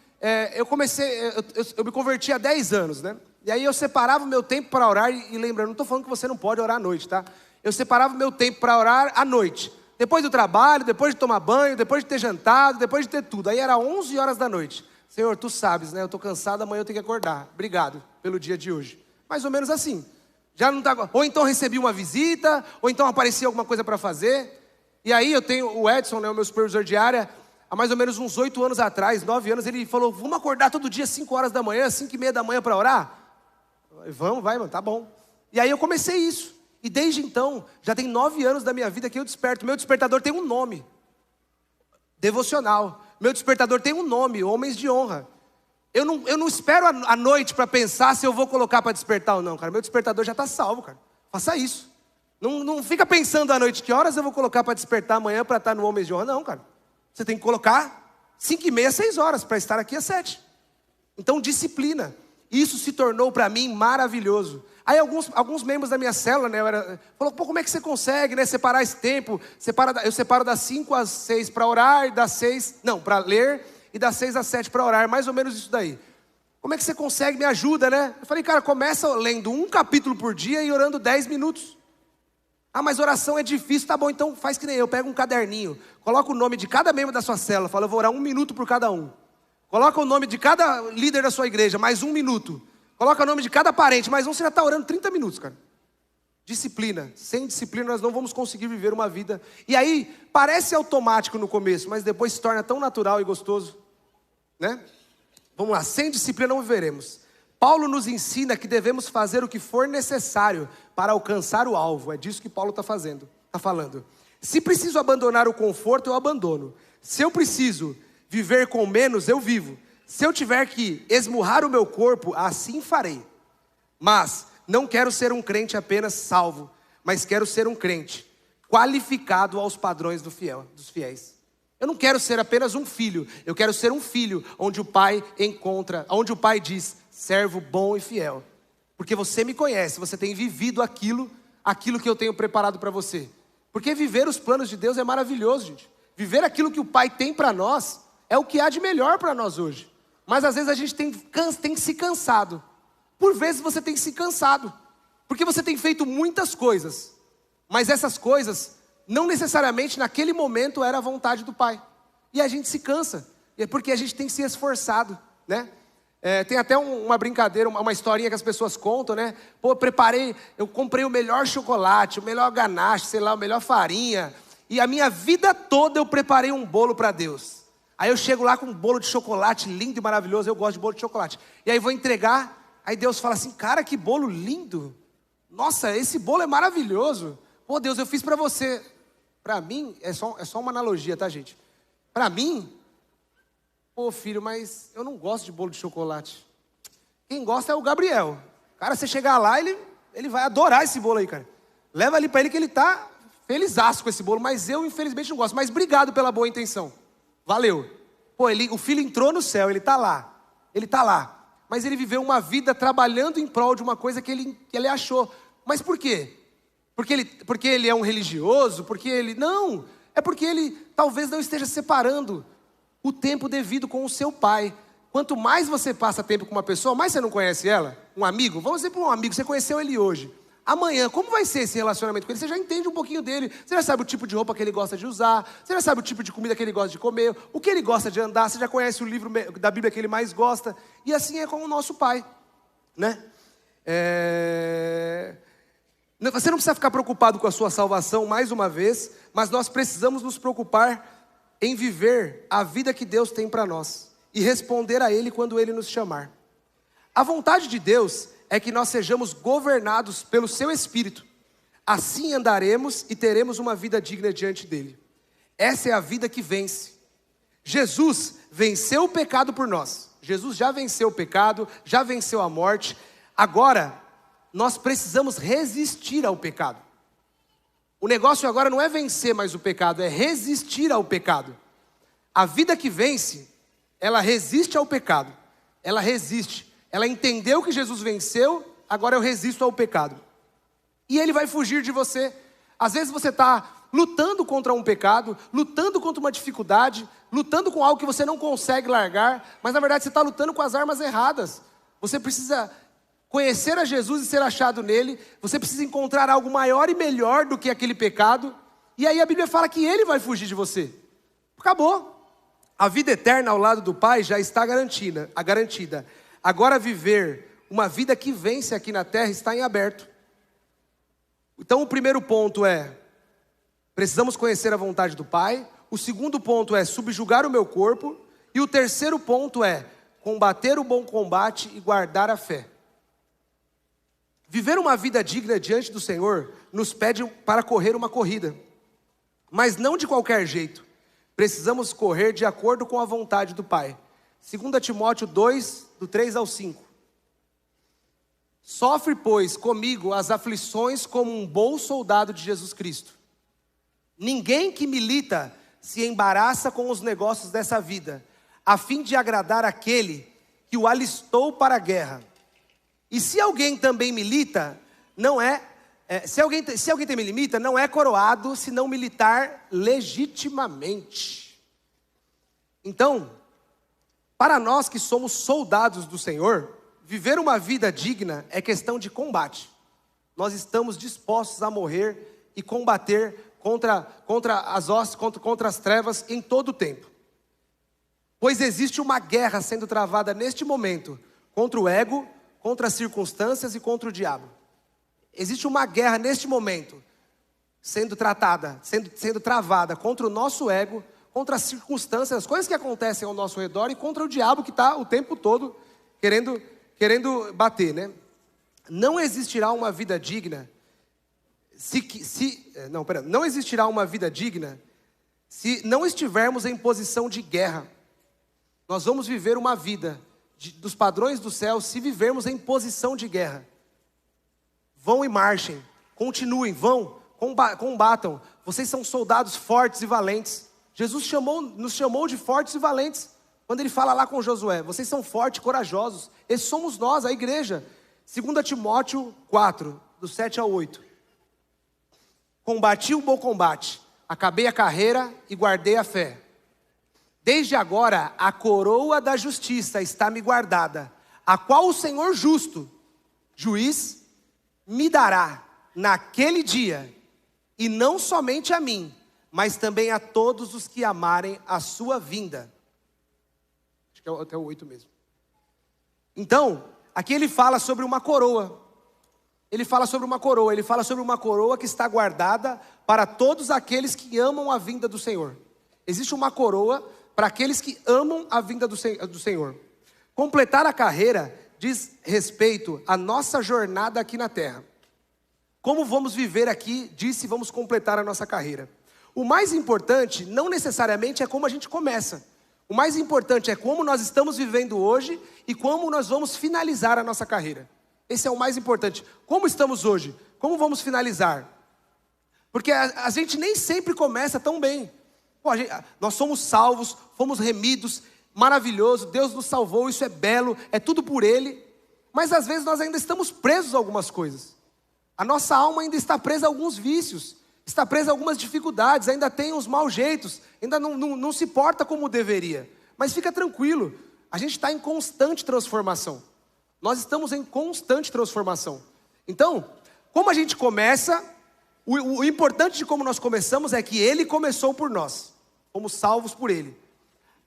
eu me converti há 10 anos, né? E aí eu separava o meu tempo para orar, e lembra, eu não estou falando que você não pode orar à noite, tá? Eu separava o meu tempo para orar à noite. Depois do trabalho, depois de tomar banho, depois de ter jantado, depois de ter tudo. Aí era 11 horas da noite. Senhor, tu sabes, né? Eu estou cansado, amanhã eu tenho que acordar. Obrigado pelo dia de hoje. Mais ou menos assim. Já não tá... Ou então recebi uma visita, ou então aparecia alguma coisa para fazer. E aí eu tenho o Edson, né, o meu supervisor de área, há mais ou menos uns 8 anos atrás, 9 anos, ele falou, vamos acordar todo dia às 5 horas da manhã, 5:30 da manhã para orar? Vamos, vai, mano, tá bom. E aí eu comecei isso. E desde então, já tem 9 anos da minha vida que eu desperto. Meu despertador tem um nome. Devocional. Meu despertador tem um nome, Homens de Honra. Eu não espero a noite para pensar se eu vou colocar para despertar ou não, cara. Meu despertador já está salvo, cara. Faça isso. Não fica pensando à noite, que horas eu vou colocar para despertar amanhã para estar no Homens de Honra. Não, cara. Você tem que colocar 5:30, 6 horas para estar aqui às 7. Então, disciplina. Isso se tornou para mim maravilhoso. Aí alguns membros da minha célula, né, falou, pô, como é que você consegue, né, separar esse tempo? Eu separo das 5 às 6 para orar, para ler, e das 6 às 7 para orar, mais ou menos isso daí. Como é que você consegue? Me ajuda, né? Eu falei, cara, começa lendo um capítulo por dia e orando 10 minutos. Ah, mas oração é difícil, tá bom, então faz que nem eu, pega um caderninho, coloca o nome de cada membro da sua célula, fala, eu vou orar 1 minuto por cada um. Coloca o nome de cada líder da sua igreja, mais 1 minuto. Coloca o nome de cada parente, mas você já está orando 30 minutos, cara. Disciplina. Sem disciplina nós não vamos conseguir viver uma vida. E aí, parece automático no começo, mas depois se torna tão natural e gostoso, né? Vamos lá, sem disciplina não viveremos. Paulo nos ensina que devemos fazer o que for necessário para alcançar o alvo. É disso que Paulo está falando. Se preciso abandonar o conforto, eu abandono. Se eu preciso viver com menos, eu vivo. Se eu tiver que esmurrar o meu corpo, assim farei. Mas não quero ser um crente apenas salvo, mas quero ser um crente qualificado aos padrões dos fiéis. Eu não quero ser apenas um filho, eu quero ser um filho onde o pai diz, servo bom e fiel. Porque você me conhece, você tem vivido aquilo que eu tenho preparado para você. Porque viver os planos de Deus é maravilhoso, gente. Viver aquilo que o Pai tem para nós é o que há de melhor para nós hoje. Mas às vezes a gente tem se cansado. Por vezes você tem se cansado. Porque você tem feito muitas coisas. Mas essas coisas, não necessariamente naquele momento era a vontade do Pai. E a gente se cansa. E é porque a gente tem se esforçado, né? Tem até uma brincadeira, uma historinha que as pessoas contam, né? Pô, eu comprei o melhor chocolate, o melhor ganache, sei lá, a melhor farinha. E a minha vida toda eu preparei um bolo para Deus. Aí eu chego lá com um bolo de chocolate lindo e maravilhoso, eu gosto de bolo de chocolate. E aí vou entregar, aí Deus fala assim, cara, que bolo lindo. Nossa, esse bolo é maravilhoso. Pô, Deus, eu fiz para você. Para mim, é só uma analogia, tá, gente? Para mim, pô, filho, mas eu não gosto de bolo de chocolate. Quem gosta é o Gabriel. Cara, você chegar lá, ele vai adorar esse bolo aí, cara. Leva ali para ele que ele tá felizaço com esse bolo, mas eu infelizmente não gosto. Mas obrigado pela boa intenção. Valeu. Pô, o filho entrou no céu, ele tá lá. Mas ele viveu uma vida trabalhando em prol de uma coisa que ele achou. Mas por quê? Porque ele é um religioso? Não, é porque ele talvez não esteja separando o tempo devido com o seu pai. Quanto mais você passa tempo com uma pessoa, mais você não conhece ela. Um amigo, vamos dizer para um amigo, você conheceu ele hoje. Amanhã, como vai ser esse relacionamento com ele? Você já entende um pouquinho dele. Você já sabe o tipo de roupa que ele gosta de usar. Você já sabe o tipo de comida que ele gosta de comer. O que ele gosta de andar. Você já conhece o livro da Bíblia que ele mais gosta. E assim é com o nosso pai, né? Você não precisa ficar preocupado com a sua salvação mais uma vez. Mas nós precisamos nos preocupar em viver a vida que Deus tem para nós. E responder a Ele quando Ele nos chamar. A vontade de Deus é que nós sejamos governados pelo seu Espírito. Assim andaremos e teremos uma vida digna diante dele. Essa é a vida que vence. Jesus venceu o pecado por nós. Jesus já venceu o pecado, já venceu a morte. Agora, nós precisamos resistir ao pecado. O negócio agora não é vencer mais o pecado, é resistir ao pecado. A vida que vence, ela resiste ao pecado. Ela resiste. Ela entendeu que Jesus venceu, agora eu resisto ao pecado. E ele vai fugir de você. Às vezes você está lutando contra um pecado, lutando contra uma dificuldade, lutando com algo que você não consegue largar, mas na verdade você está lutando com as armas erradas. Você precisa conhecer a Jesus e ser achado nele. Você precisa encontrar algo maior e melhor do que aquele pecado. E aí a Bíblia fala que ele vai fugir de você. Acabou. A vida eterna ao lado do Pai já está garantida. Agora viver uma vida que vence aqui na terra está em aberto. Então o primeiro ponto é, precisamos conhecer a vontade do Pai. O segundo ponto é subjugar o meu corpo. E o terceiro ponto é combater o bom combate e guardar a fé. Viver uma vida digna diante do Senhor nos pede para correr uma corrida. Mas não de qualquer jeito. Precisamos correr de acordo com a vontade do Pai. 2 Timóteo 2, do 3 ao 5. Sofre, pois, comigo as aflições como um bom soldado de Jesus Cristo. Ninguém que milita se embaraça com os negócios dessa vida, a fim de agradar aquele que o alistou para a guerra. E se alguém também milita, se alguém também limita, não é coroado se não militar legitimamente. Então, para nós que somos soldados do Senhor, viver uma vida digna é questão de combate. Nós estamos dispostos a morrer e combater contra as trevas em todo o tempo. Pois existe uma guerra sendo travada neste momento contra o ego, contra as circunstâncias e contra o diabo. Existe uma guerra neste momento, sendo tratada, sendo travada contra o nosso ego, contra as circunstâncias, as coisas que acontecem ao nosso redor e contra o diabo que está o tempo todo querendo bater, né? Não existirá uma vida digna não existirá uma vida digna se não estivermos em posição de guerra. Nós vamos viver uma vida dos padrões do céu se vivermos em posição de guerra. Vão e marchem, continuem, combatam. Vocês são soldados fortes e valentes. Jesus nos chamou de fortes e valentes. Quando ele fala lá com Josué, vocês são fortes e corajosos. Esses somos nós, a igreja. 2 Timóteo 4, do 7 ao 8. Combati o bom combate, acabei a carreira e guardei a fé. Desde agora a coroa da justiça está me guardada, a qual o Senhor justo, juiz, me dará naquele dia, e não somente a mim, mas também a todos os que amarem a sua vinda. Acho que é até o 8 mesmo. Então, aqui ele fala sobre uma coroa. Ele fala sobre uma coroa que está guardada para todos aqueles que amam a vinda do Senhor. Existe uma coroa para aqueles que amam a vinda do Senhor. Completar a carreira diz respeito à nossa jornada aqui na terra. Como vamos viver aqui, disse, vamos completar a nossa carreira. O mais importante não necessariamente é como a gente começa. O mais importante é como nós estamos vivendo hoje e como nós vamos finalizar a nossa carreira. Esse é o mais importante. Como estamos hoje? Como vamos finalizar? Porque a gente nem sempre começa tão bem. Nós somos salvos, fomos remidos, maravilhoso, Deus nos salvou, isso é belo, é tudo por Ele. Mas às vezes nós ainda estamos presos a algumas coisas. A nossa alma ainda está presa a alguns vícios, está presa a algumas dificuldades, ainda tem uns maus jeitos, ainda não se porta como deveria. Mas fica tranquilo, a gente está em constante transformação. Nós estamos em constante transformação. Então, como a gente começa, o importante de como nós começamos é que Ele começou por nós. Fomos salvos por Ele.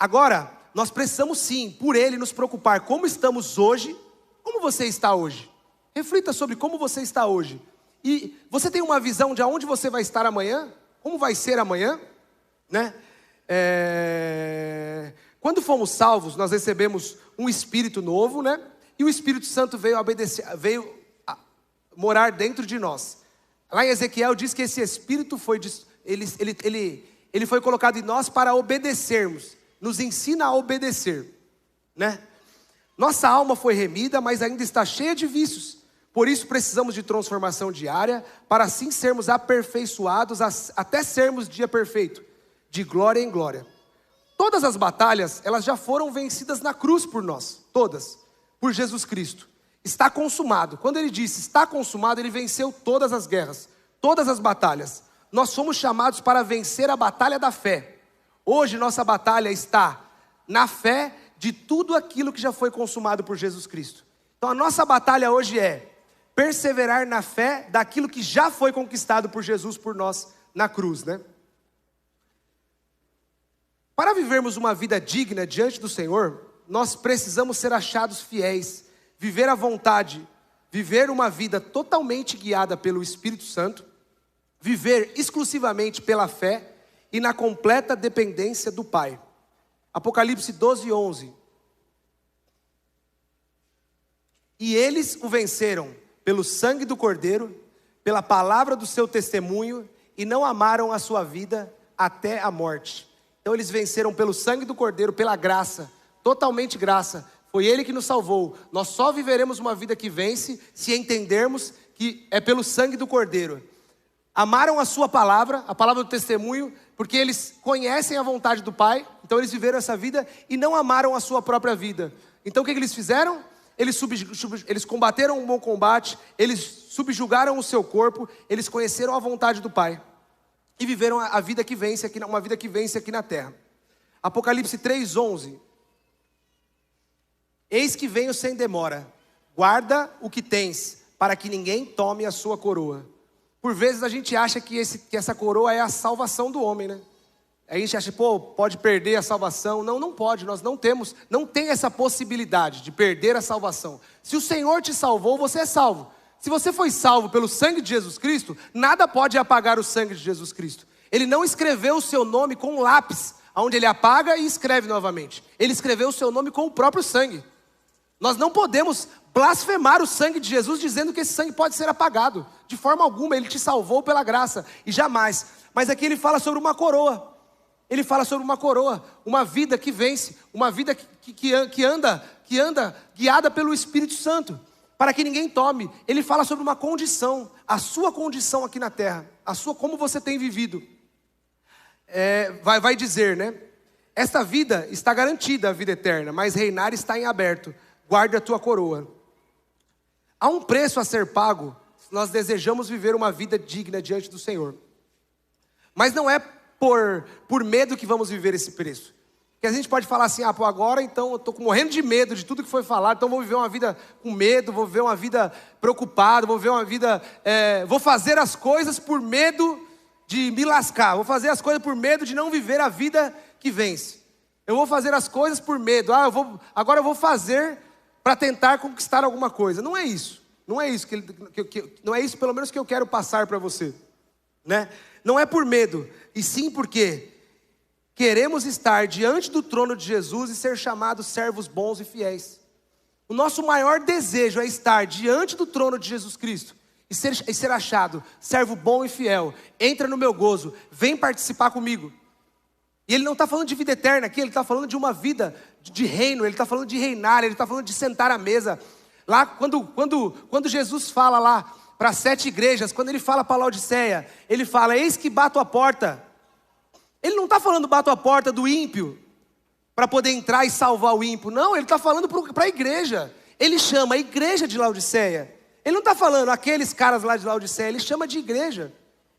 Agora, nós precisamos sim, por Ele, nos preocupar como estamos hoje. Como você está hoje? Reflita sobre como você está hoje. E você tem uma visão de aonde você vai estar amanhã? Como vai ser amanhã? Né? Quando fomos salvos, nós recebemos um Espírito novo, né? E o Espírito Santo veio morar dentro de nós. Lá em Ezequiel diz que esse Espírito ele foi colocado em nós para obedecermos. Nos ensina a obedecer, né? Nossa alma foi remida, mas ainda está cheia de vícios. Por isso precisamos de transformação diária, para assim sermos aperfeiçoados até sermos dia perfeito, de glória em glória. Todas as batalhas, elas já foram vencidas na cruz por nós, todas. Por Jesus Cristo. Está consumado. Quando ele disse está consumado, ele venceu todas as guerras, todas as batalhas. Nós somos chamados para vencer a batalha da fé. Hoje nossa batalha está na fé de tudo aquilo que já foi consumado por Jesus Cristo. Então a nossa batalha hoje é perseverar na fé daquilo que já foi conquistado por Jesus por nós na cruz, né? Para vivermos uma vida digna diante do Senhor, nós precisamos ser achados fiéis, viver à vontade, viver uma vida totalmente guiada pelo Espírito Santo, viver exclusivamente pela fé e na completa dependência do Pai. Apocalipse 12, 11. E eles o venceram pelo sangue do Cordeiro, pela palavra do seu testemunho, e não amaram a sua vida até a morte. Então eles venceram pelo sangue do Cordeiro, pela graça, totalmente graça. Foi Ele que nos salvou. Nós só viveremos uma vida que vence se entendermos que é pelo sangue do Cordeiro. Amaram a sua palavra, a palavra do testemunho, porque eles conhecem a vontade do Pai. Então eles viveram essa vida e não amaram a sua própria vida. Então o que eles fizeram? Eles combateram um bom combate, eles subjugaram o seu corpo, eles conheceram a vontade do Pai. E viveram a vida que vence aqui, uma vida que vence aqui na terra. Apocalipse 3:11. Eis que venho sem demora, guarda o que tens, para que ninguém tome a sua coroa. Por vezes a gente acha que essa coroa é a salvação do homem, né? A gente acha, pode perder a salvação. Não, não pode, nós não tem essa possibilidade de perder a salvação. Se o Senhor te salvou, você é salvo. Se você foi salvo pelo sangue de Jesus Cristo, nada pode apagar o sangue de Jesus Cristo. Ele não escreveu o seu nome com um lápis, onde ele apaga e escreve novamente. Ele escreveu o seu nome com o próprio sangue. Nós não podemos blasfemar o sangue de Jesus dizendo que esse sangue pode ser apagado. De forma alguma, ele te salvou pela graça, e jamais. Mas aqui ele fala sobre uma coroa. Ele fala sobre uma coroa, uma vida que vence, uma vida que anda guiada pelo Espírito Santo, para que ninguém tome. Ele fala sobre uma condição, a sua condição aqui na terra, como você tem vivido. Vai dizer, né? Esta vida está garantida, a vida eterna, mas reinar está em aberto. Guarde a tua coroa. Há um preço a ser pago se nós desejamos viver uma vida digna diante do Senhor. Mas não é por medo que vamos viver esse preço. Porque a gente pode falar assim, agora então eu estou morrendo de medo de tudo que foi falado, então vou viver uma vida com medo, vou viver uma vida preocupado, vou viver uma vida, vou fazer as coisas por medo de me lascar, vou fazer as coisas por medo de não viver a vida que vence. Eu vou fazer as coisas por medo, agora eu vou fazer para tentar conquistar alguma coisa. Não é isso, não é isso, não é isso pelo menos que eu quero passar para você, né? Não é por medo, e sim porque queremos estar diante do trono de Jesus e ser chamados servos bons e fiéis. O nosso maior desejo é estar diante do trono de Jesus Cristo e ser achado servo bom e fiel. Entra no meu gozo, vem participar comigo. E ele não está falando de vida eterna aqui, ele está falando de uma vida de reino, ele está falando de reinar, ele está falando de sentar à mesa. Lá quando Jesus fala lá para 7 igrejas, quando ele fala para Laodiceia, ele fala, eis que bato a porta. Ele não está falando bato a porta do ímpio, para poder entrar e salvar o ímpio. Não, ele está falando para a igreja. Ele chama a igreja de Laodiceia. Ele não está falando aqueles caras lá de Laodiceia, ele chama de igreja.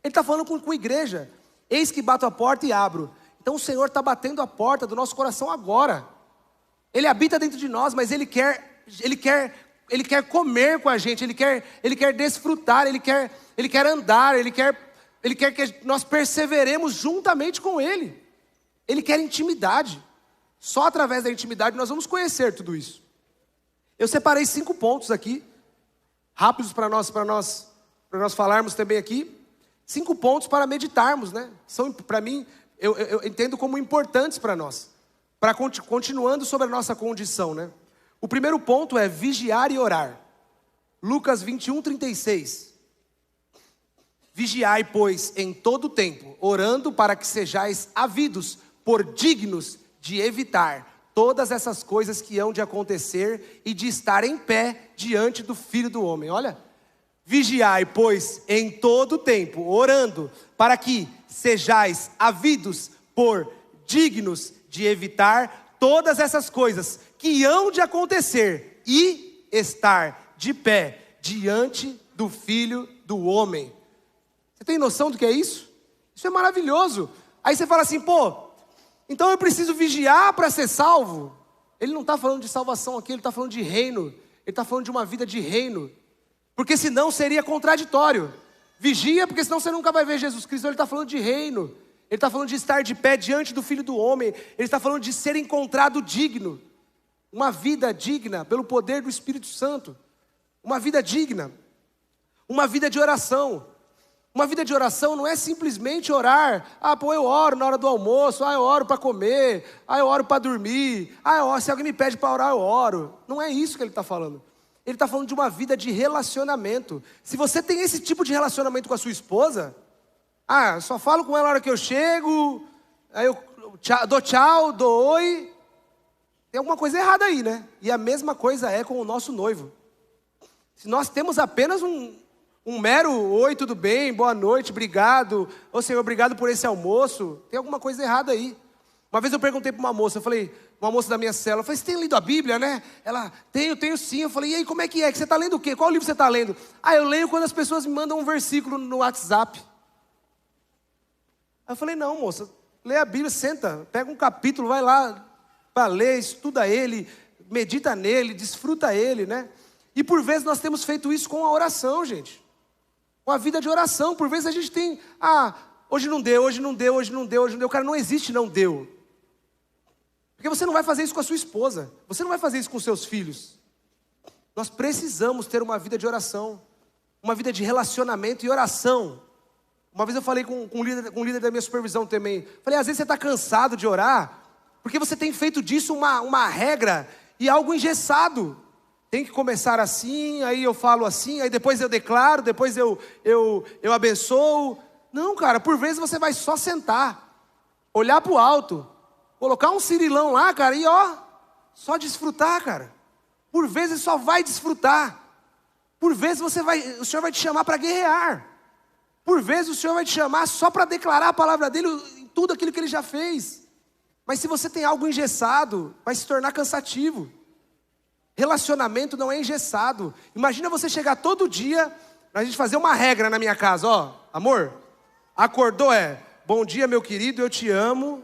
Ele está falando com igreja. Eis que bato a porta e abro. Então o Senhor está batendo a porta do nosso coração agora. Ele habita dentro de nós, mas Ele quer comer com a gente, Ele quer desfrutar, Ele quer andar, Ele quer que nós perseveremos juntamente com Ele. Ele quer intimidade. Só através da intimidade nós vamos conhecer tudo isso. Eu separei 5 pontos aqui, rápidos para nós falarmos também aqui. 5 pontos para meditarmos, né? São, para mim, eu entendo como importantes para nós. Continuando sobre a nossa condição, né? O primeiro ponto é vigiar e orar. Lucas 21:36. Vigiai, pois, em todo o tempo, orando para que sejais havidos por dignos de evitar todas essas coisas que hão de acontecer e de estar em pé diante do Filho do Homem. Olha, vigiai, pois, em todo o tempo, orando para que sejais havidos por dignos de evitar todas essas coisas que hão de acontecer e estar de pé diante do Filho do Homem. Você tem noção do que é isso? Isso é maravilhoso. Aí você fala assim, então eu preciso vigiar para ser salvo? Ele não está falando de salvação aqui, ele está falando de reino. Ele está falando de uma vida de reino. Porque senão seria contraditório. Vigia, porque senão você nunca vai ver Jesus Cristo. Ele está falando de reino. Ele está falando de estar de pé diante do Filho do Homem. Ele está falando de ser encontrado digno. Uma vida digna pelo poder do Espírito Santo. Uma vida digna. Uma vida de oração. Uma vida de oração não é simplesmente orar. Eu oro na hora do almoço. Eu oro para comer. Eu oro para dormir. Se alguém me pede para orar, eu oro. Não é isso que ele está falando. Ele está falando de uma vida de relacionamento. Se você tem esse tipo de relacionamento com a sua esposa, eu só falo com ela na hora que eu chego, aí eu dou tchau, dou oi. Tem alguma coisa errada aí, né? E a mesma coisa é com o nosso noivo. Se nós temos apenas um mero oi, tudo bem, boa noite, obrigado, Senhor, obrigado por esse almoço, tem alguma coisa errada aí. Uma vez eu perguntei para uma moça, uma moça da minha célula, eu falei, você tem lido a Bíblia, né? Ela, tenho sim. Eu falei, e aí, como é que você está lendo o quê? Qual livro você está lendo? Eu leio quando as pessoas me mandam um versículo no WhatsApp. Aí eu falei, não, moça, lê a Bíblia, senta, pega um capítulo, vai lá para ler, estuda ele, medita nele, desfruta ele, né? E por vezes nós temos feito isso com a oração, gente. Com a vida de oração. Por vezes a gente tem, hoje não deu, hoje não deu, hoje não deu, hoje não deu. Cara, não existe não deu. Porque você não vai fazer isso com a sua esposa. Você não vai fazer isso com os seus filhos. Nós precisamos ter uma vida de oração. Uma vida de relacionamento e oração. Uma vez eu falei com um líder da minha supervisão também. Falei, às vezes você está cansado de orar, porque você tem feito disso uma regra e algo engessado. Tem que começar assim, aí eu falo assim, aí depois eu declaro, depois eu abençoo. Não, cara, por vezes você vai só sentar, olhar para o alto, colocar um cirilão lá, cara, e só desfrutar, cara. Por vezes só vai desfrutar. Por vezes o Senhor vai te chamar para guerrear. Por vezes o Senhor vai te chamar só para declarar a palavra dele em tudo aquilo que ele já fez. Mas se você tem algo engessado, vai se tornar cansativo. Relacionamento não é engessado. Imagina você chegar todo dia, a gente fazer uma regra na minha casa, amor, acordou, bom dia meu querido, eu te amo.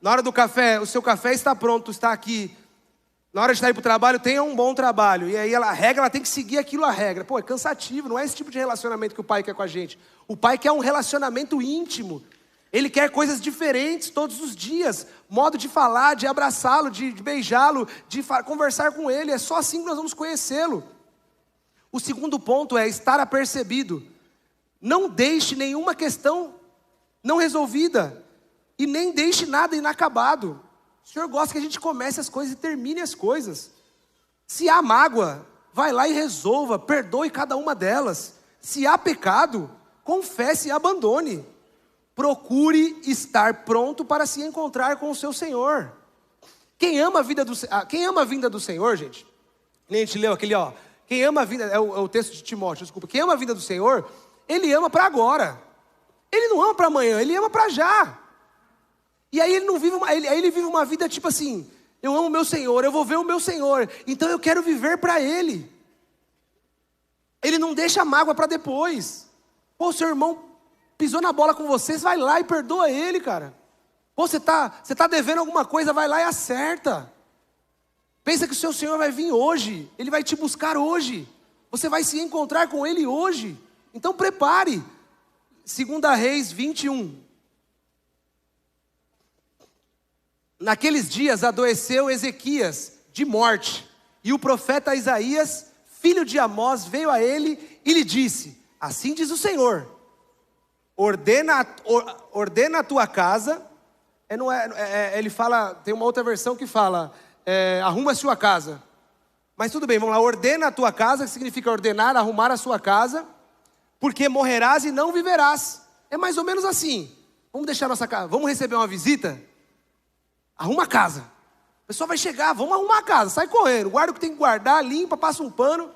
Na hora do café, o seu café está pronto, está aqui. Na hora de sair para o trabalho, tenha um bom trabalho. E aí a regra, ela tem que seguir aquilo a regra. Pô, é cansativo, não é esse tipo de relacionamento que o pai quer com a gente. O pai quer um relacionamento íntimo. Ele quer coisas diferentes todos os dias. Modo de falar, de abraçá-lo, de beijá-lo, de conversar com ele. É só assim que nós vamos conhecê-lo. O segundo ponto é estar apercebido. Não deixe nenhuma questão não resolvida. E nem deixe nada inacabado. O Senhor gosta que a gente comece as coisas e termine as coisas. Se há mágoa, vai lá e resolva, perdoe cada uma delas. Se há pecado, confesse e abandone. Procure estar pronto para se encontrar com o seu Senhor. Quem ama a vinda do Senhor, gente, nem a gente leu aquele, quem ama a vinda, é o texto de Timóteo, desculpa. Quem ama a vinda do Senhor, ele ama para agora. Ele não ama para amanhã, ele ama para já. E aí ele vive uma vida tipo assim, eu amo o meu Senhor, eu vou ver o meu Senhor, então eu quero viver para Ele. Ele não deixa a mágoa para depois. Pô, seu irmão pisou na bola com você, vai lá e perdoa ele, cara. Pô, você tá devendo alguma coisa, vai lá e acerta. Pensa que o seu Senhor vai vir hoje, Ele vai te buscar hoje. Você vai se encontrar com Ele hoje. Então prepare. 2 Reis 21. Naqueles dias adoeceu Ezequias de morte, e o profeta Isaías, filho de Amós, veio a ele e lhe disse, assim diz o Senhor, ordena a tua casa, ele fala, tem uma outra versão que fala, arruma a sua casa, mas tudo bem, vamos lá, ordena a tua casa, que significa ordenar, arrumar a sua casa, porque morrerás e não viverás. É mais ou menos assim, vamos deixar nossa casa, vamos receber uma visita? Arruma a casa. O pessoal vai chegar, vamos arrumar a casa, sai correndo, guarda o que tem que guardar, limpa, passa um pano.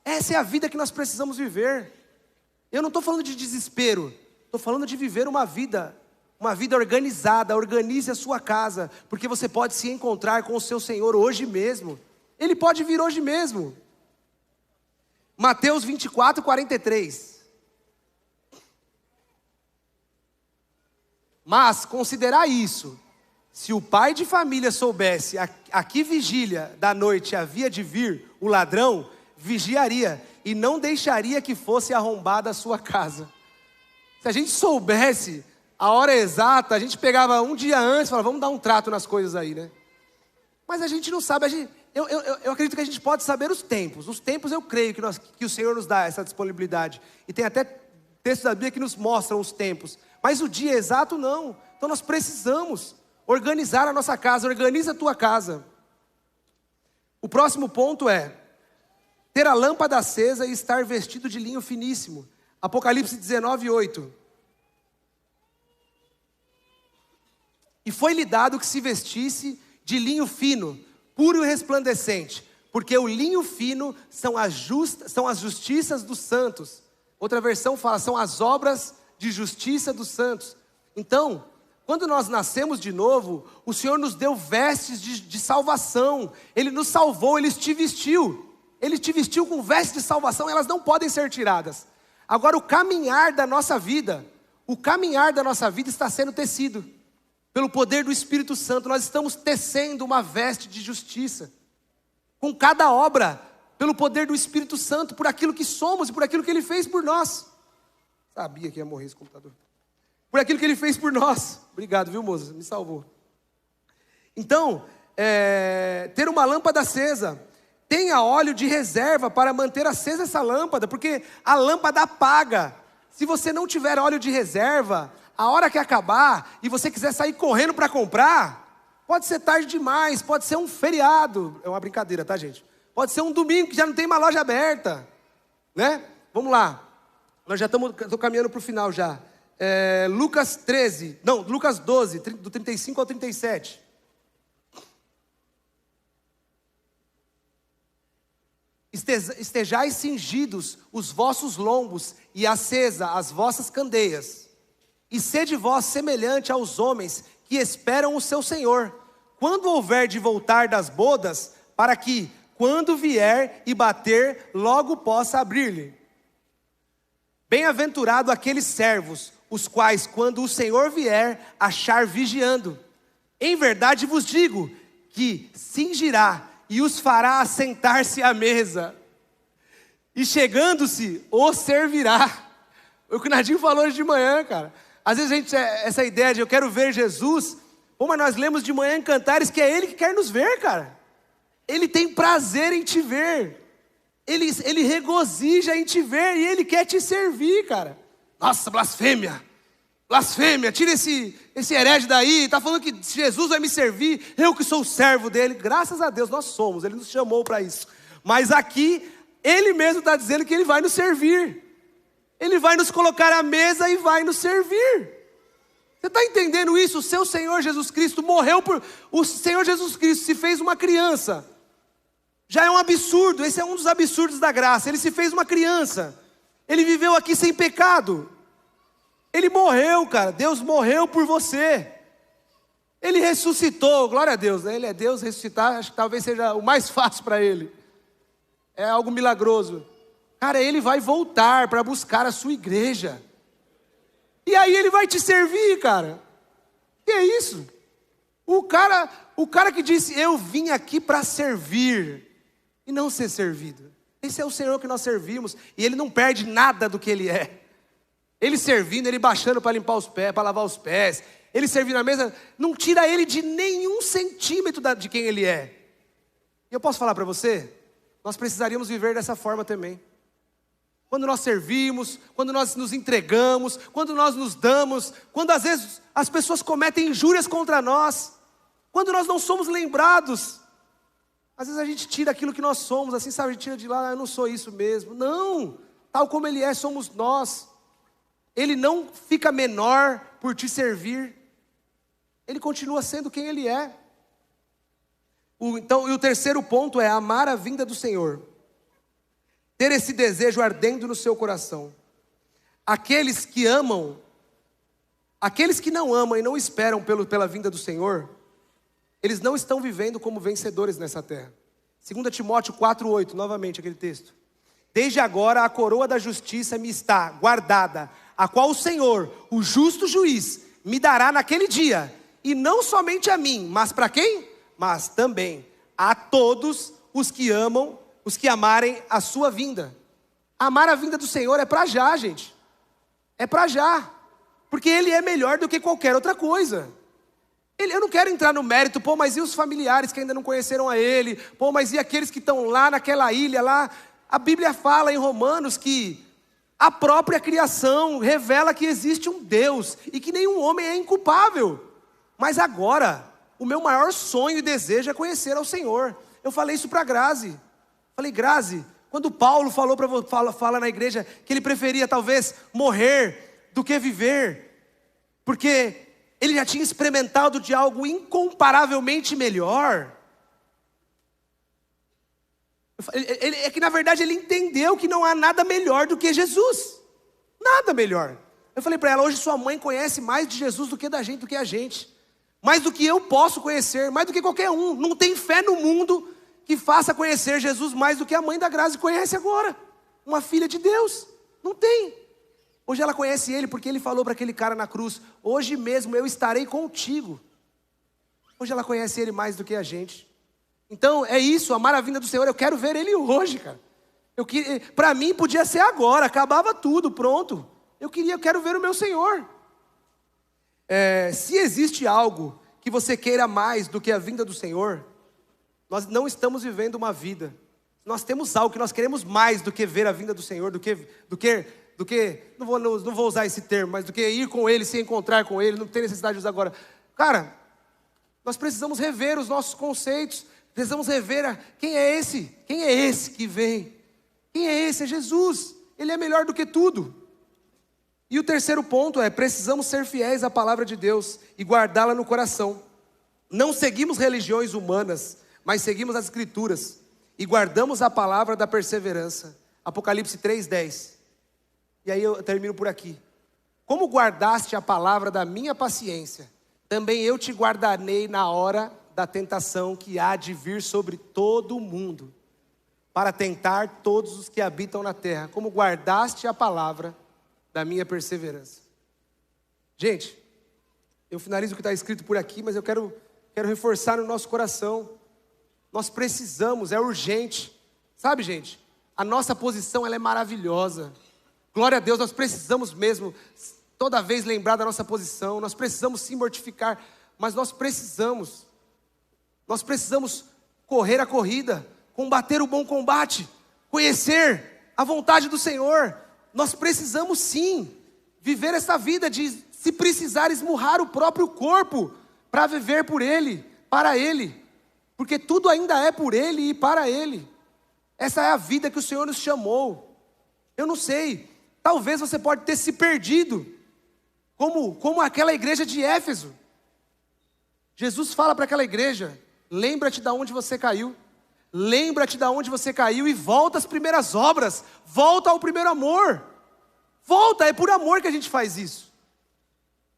Essa é a vida que nós precisamos viver. Eu não estou falando de desespero, estou falando de viver uma vida organizada. Organize a sua casa, porque você pode se encontrar com o seu Senhor hoje mesmo. Ele pode vir hoje mesmo. Mateus 24, 43. Mas considerai isso. Se o pai de família soubesse a que vigília da noite havia de vir o ladrão, vigiaria e não deixaria que fosse arrombada a sua casa. Se a gente soubesse a hora exata, a gente pegava um dia antes e falava, vamos dar um trato nas coisas aí, né? Mas a gente não sabe, eu acredito que a gente pode saber os tempos. Os tempos eu creio que o Senhor nos dá essa disponibilidade. E tem até textos da Bíblia que nos mostram os tempos. Mas o dia exato não. Então nós precisamos organizar a nossa casa, organiza a tua casa. O próximo ponto é ter a lâmpada acesa e estar vestido de linho finíssimo. Apocalipse 19, 8. E foi-lhe dado que se vestisse de linho fino, puro e resplandecente, porque o linho fino são as justiças dos santos. Outra versão fala, são as obras de justiça dos santos. Então, quando nós nascemos de novo, o Senhor nos deu vestes de salvação. Ele nos salvou, Ele te vestiu. Ele te vestiu com vestes de salvação, elas não podem ser tiradas. Agora o caminhar da nossa vida está sendo tecido. Pelo poder do Espírito Santo, nós estamos tecendo uma veste de justiça. Com cada obra, pelo poder do Espírito Santo, por aquilo que somos e por aquilo que Ele fez por nós. Sabia que ia morrer esse computador. por aquilo que Ele fez por nós. Obrigado, viu, moça? Me salvou. Então, ter uma lâmpada acesa. Tenha óleo de reserva para manter acesa essa lâmpada, porque a lâmpada apaga. Se você não tiver óleo de reserva, a hora que acabar e você quiser sair correndo para comprar, pode ser tarde demais, pode ser um feriado. É uma brincadeira, tá, gente? Pode ser um domingo que já não tem uma loja aberta, né? Vamos lá. Nós já estamos caminhando para o final já. Lucas 12, do 35 ao 37. Estejais cingidos os vossos lombos e acesa as vossas candeias. E sede vós semelhante aos homens que esperam o seu Senhor, quando houver de voltar das bodas, para que, quando vier e bater, logo possa abrir-lhe. Bem-aventurado aqueles servos, os quais, quando o Senhor vier, achar vigiando. Em verdade vos digo, que cingirá e os fará assentar-se à mesa, e chegando-se, os servirá. O que o Nadinho falou hoje de manhã, cara. Às vezes a gente, essa ideia de eu quero ver Jesus, mas nós lemos de manhã em Cantares que é Ele que quer nos ver, cara. Ele tem prazer em te ver, Ele regozija em te ver, e Ele quer te servir, cara. Nossa, blasfêmia, tira esse herege daí, está falando que Jesus vai me servir, eu que sou o servo dele. Graças a Deus nós somos, Ele nos chamou para isso. Mas aqui, Ele mesmo está dizendo que Ele vai nos servir. Ele vai nos colocar à mesa e vai nos servir. Você está entendendo isso? O seu Senhor Jesus Cristo morreu por... O Senhor Jesus Cristo se fez uma criança. Já é um absurdo, esse é um dos absurdos da graça. Ele se fez uma criança. Ele viveu aqui sem pecado. Ele morreu, cara. Deus morreu por você. Ele ressuscitou, glória a Deus, né? Ele é Deus, ressuscitar, acho que talvez seja o mais fácil para Ele. É algo milagroso. Cara, Ele vai voltar para buscar a sua igreja. E aí Ele vai te servir, cara. Que é isso? O cara que disse, eu vim aqui para servir e não ser servido. Esse é o Senhor que nós servimos. E Ele não perde nada do que Ele é. Ele servindo, Ele baixando para limpar os pés, para lavar os pés. Ele servindo na mesa, não tira Ele de nenhum centímetro de quem Ele é. E eu posso falar para você, nós precisaríamos viver dessa forma também. Quando nós servimos, quando nós nos entregamos, quando nós nos damos, quando às vezes as pessoas cometem injúrias contra nós, quando nós não somos lembrados, às vezes a gente tira aquilo que nós somos, assim, sabe, a gente tira de lá, eu não sou isso mesmo. Não, tal como Ele é, somos nós. Ele não fica menor por te servir. Ele continua sendo quem Ele é. Então, e o terceiro ponto é amar a vinda do Senhor. Ter esse desejo ardendo no seu coração. Aqueles que amam, aqueles que não amam e não esperam pela vinda do Senhor, eles não estão vivendo como vencedores nessa terra. 2 Timóteo 4,8, novamente aquele texto. Desde agora a coroa da justiça me está guardada, a qual o Senhor, o justo juiz, me dará naquele dia. E não somente a mim, mas para quem? Mas também a todos os que amam, os que amarem a sua vinda. Amar a vinda do Senhor é para já, gente. É para já. Porque Ele é melhor do que qualquer outra coisa. Eu não quero entrar no mérito, mas e os familiares que ainda não conheceram a Ele? Mas e aqueles que estão lá naquela ilha lá? A Bíblia fala em Romanos que a própria criação revela que existe um Deus e que nenhum homem é inculpável. Mas agora, o meu maior sonho e desejo é conhecer ao Senhor. Eu falei isso para a Grazi. Falei, Grazi, quando Paulo fala na igreja que ele preferia talvez morrer do que viver, porque ele já tinha experimentado de algo incomparavelmente melhor. É que na verdade ele entendeu que não há nada melhor do que Jesus. Nada melhor. Eu falei para ela, hoje sua mãe conhece mais de Jesus do que da gente, do que a gente. Mais do que eu posso conhecer, mais do que qualquer um. Não tem fé no mundo que faça conhecer Jesus mais do que a mãe da Grazi conhece agora. Uma filha de Deus. Não tem. Hoje ela conhece Ele porque Ele falou para aquele cara na cruz, hoje mesmo eu estarei contigo. Hoje ela conhece Ele mais do que a gente. Então é isso, amar a vinda do Senhor. Eu quero ver Ele hoje, cara. Para mim podia ser agora, acabava tudo, pronto. Eu quero ver o meu Senhor. se existe algo que você queira mais do que a vinda do Senhor, nós não estamos vivendo uma vida. Nós temos algo que nós queremos mais do que ver a vinda do Senhor, do que não vou usar esse termo, mas do que ir com Ele, se encontrar com Ele, não tem necessidade de usar agora. Cara, nós precisamos rever os nossos conceitos, precisamos rever quem é esse que vem? Quem é esse? É Jesus, Ele é melhor do que tudo. E o terceiro ponto é, precisamos ser fiéis à palavra de Deus e guardá-la no coração. Não seguimos religiões humanas, mas seguimos as Escrituras e guardamos a palavra da perseverança. Apocalipse 3:10. E aí eu termino por aqui. Como guardaste a palavra da minha paciência, também eu te guardarei na hora da tentação que há de vir sobre todo o mundo, para tentar todos os que habitam na terra. Como guardaste a palavra da minha perseverança. Gente, eu finalizo o que está escrito por aqui, mas eu quero reforçar no nosso coração. Nós precisamos, é urgente. Sabe, gente, a nossa posição ela é maravilhosa. Glória a Deus, nós precisamos mesmo toda vez lembrar da nossa posição. Nós precisamos se mortificar, mas nós precisamos correr a corrida, combater o bom combate, conhecer a vontade do Senhor. Nós precisamos sim viver essa vida de, se precisar, esmurrar o próprio corpo para viver por Ele, para Ele, porque tudo ainda é por Ele e para Ele. Essa é a vida que o Senhor nos chamou. Eu não sei, talvez você pode ter se perdido, como aquela igreja de Éfeso. Jesus fala para aquela igreja: lembra-te de onde você caiu. Lembra-te de onde você caiu e volta às primeiras obras. Volta ao primeiro amor. Volta, é por amor que a gente faz isso.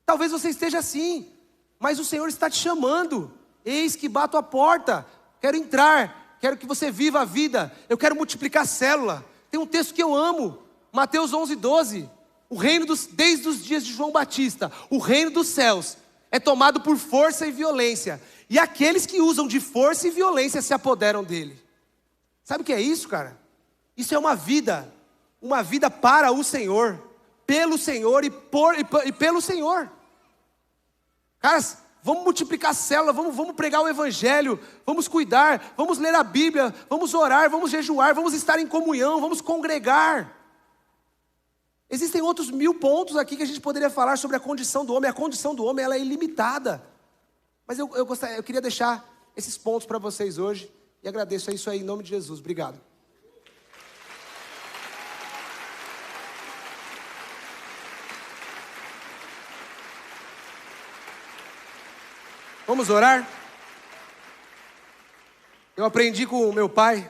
Talvez você esteja assim, mas o Senhor está te chamando. Eis que bato a porta. Quero entrar, quero que você viva a vida. Eu quero multiplicar a célula. Tem um texto que eu amo, Mateus 11:12. O reino desde os dias de João Batista, o reino dos céus é tomado por força e violência, e aqueles que usam de força e violência se apoderam dele. Sabe o que é isso, cara? Isso é uma vida para o Senhor, pelo Senhor e pelo Senhor. Caras, vamos multiplicar a célula, vamos pregar o Evangelho, vamos cuidar, vamos ler a Bíblia, vamos orar, vamos jejuar, vamos estar em comunhão, vamos congregar. Existem outros 1000 pontos aqui que a gente poderia falar sobre a condição do homem. A condição do homem ela é ilimitada. Mas eu queria deixar esses pontos para vocês hoje. E agradeço isso aí em nome de Jesus. Obrigado. Vamos orar? Eu aprendi com o meu pai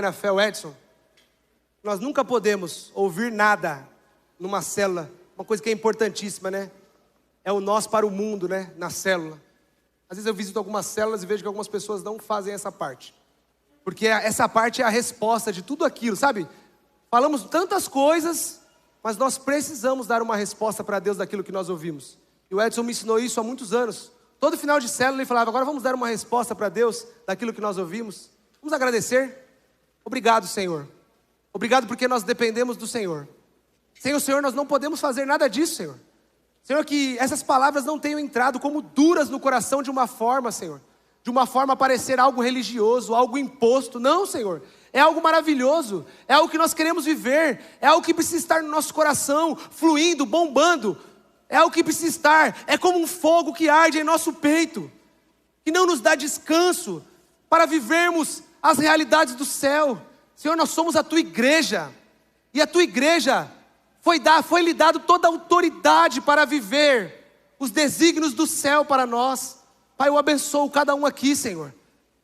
na fé, o Edson. Nós nunca podemos ouvir nada numa célula. Uma coisa que é importantíssima, né? É o nós para o mundo, né? Na célula. Às vezes eu visito algumas células e vejo que algumas pessoas não fazem essa parte. Porque essa parte é a resposta de tudo aquilo, sabe? Falamos tantas coisas, mas nós precisamos dar uma resposta para Deus daquilo que nós ouvimos. E o Edson me ensinou isso há muitos anos. Todo final de célula ele falava: agora vamos dar uma resposta para Deus daquilo que nós ouvimos. Vamos agradecer. Obrigado, Senhor. Obrigado porque nós dependemos do Senhor. Sem o Senhor nós não podemos fazer nada disso, Senhor. Senhor, que essas palavras não tenham entrado como duras no coração de uma forma, Senhor. De uma forma a parecer algo religioso, algo imposto. Não, Senhor. É algo maravilhoso. É algo que nós queremos viver. É algo que precisa estar no nosso coração, fluindo, bombando. É algo que precisa estar. É como um fogo que arde em nosso peito, que não nos dá descanso para vivermos as realidades do céu. Senhor, nós somos a Tua igreja, e a Tua igreja foi-lhe dado toda a autoridade para viver os desígnios do céu para nós. Pai, eu abençoo cada um aqui, Senhor.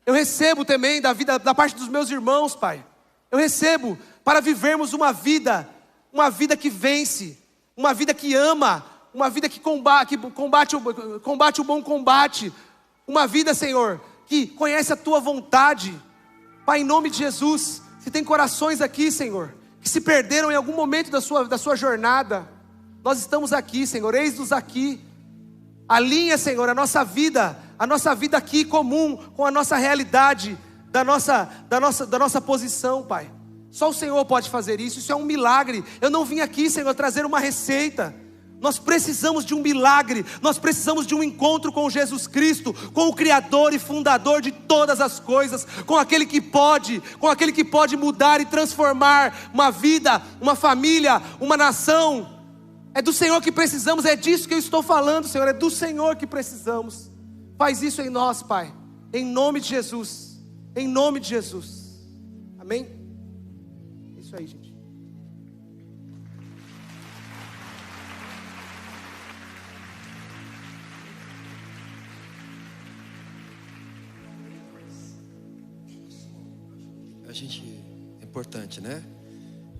Eu recebo também da parte dos meus irmãos, Pai. Eu recebo para vivermos uma vida que vence, uma vida que ama, uma vida que combate o bom combate, uma vida, Senhor, que conhece a Tua vontade. Pai, em nome de Jesus, se tem corações aqui, Senhor, que se perderam em algum momento da sua jornada, nós estamos aqui, Senhor, eis-nos aqui. Alinha, Senhor, a nossa vida aqui comum com a nossa realidade, da nossa posição, Pai. Só o Senhor pode fazer isso, isso é um milagre. Eu não vim aqui, Senhor, trazer uma receita, Nós precisamos de um milagre, nós precisamos de um encontro com Jesus Cristo, com o Criador e Fundador de todas as coisas, com aquele que pode mudar e transformar uma vida, uma família, uma nação. É do Senhor que precisamos, é disso que eu estou falando, Senhor, é do Senhor que precisamos. Faz isso em nós, Pai, em nome de Jesus, em nome de Jesus, amém? É isso aí, gente. É importante, né?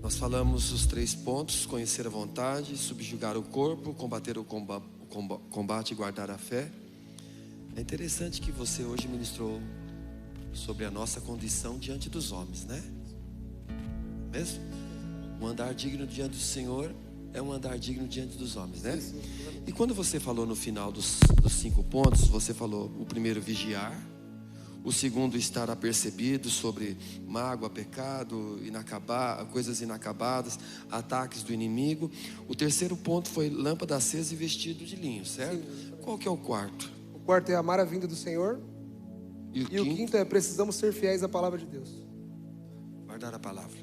Nós falamos os 3 pontos: conhecer a vontade, subjugar o corpo, combater o combate e guardar a fé. É interessante que você hoje ministrou sobre a nossa condição diante dos homens, né? Mesmo? Um andar digno diante do Senhor é um andar digno diante dos homens, né? E quando você falou no final dos 5 pontos, você falou o primeiro, vigiar. O segundo, estar apercebido sobre mágoa, pecado, coisas inacabadas, ataques do inimigo. O terceiro ponto foi lâmpada acesa e vestido de linho, certo? Sim. Qual que é o quarto? O quarto é amar a vinda do Senhor. E o quinto é precisamos ser fiéis à palavra de Deus. Guardar a palavra.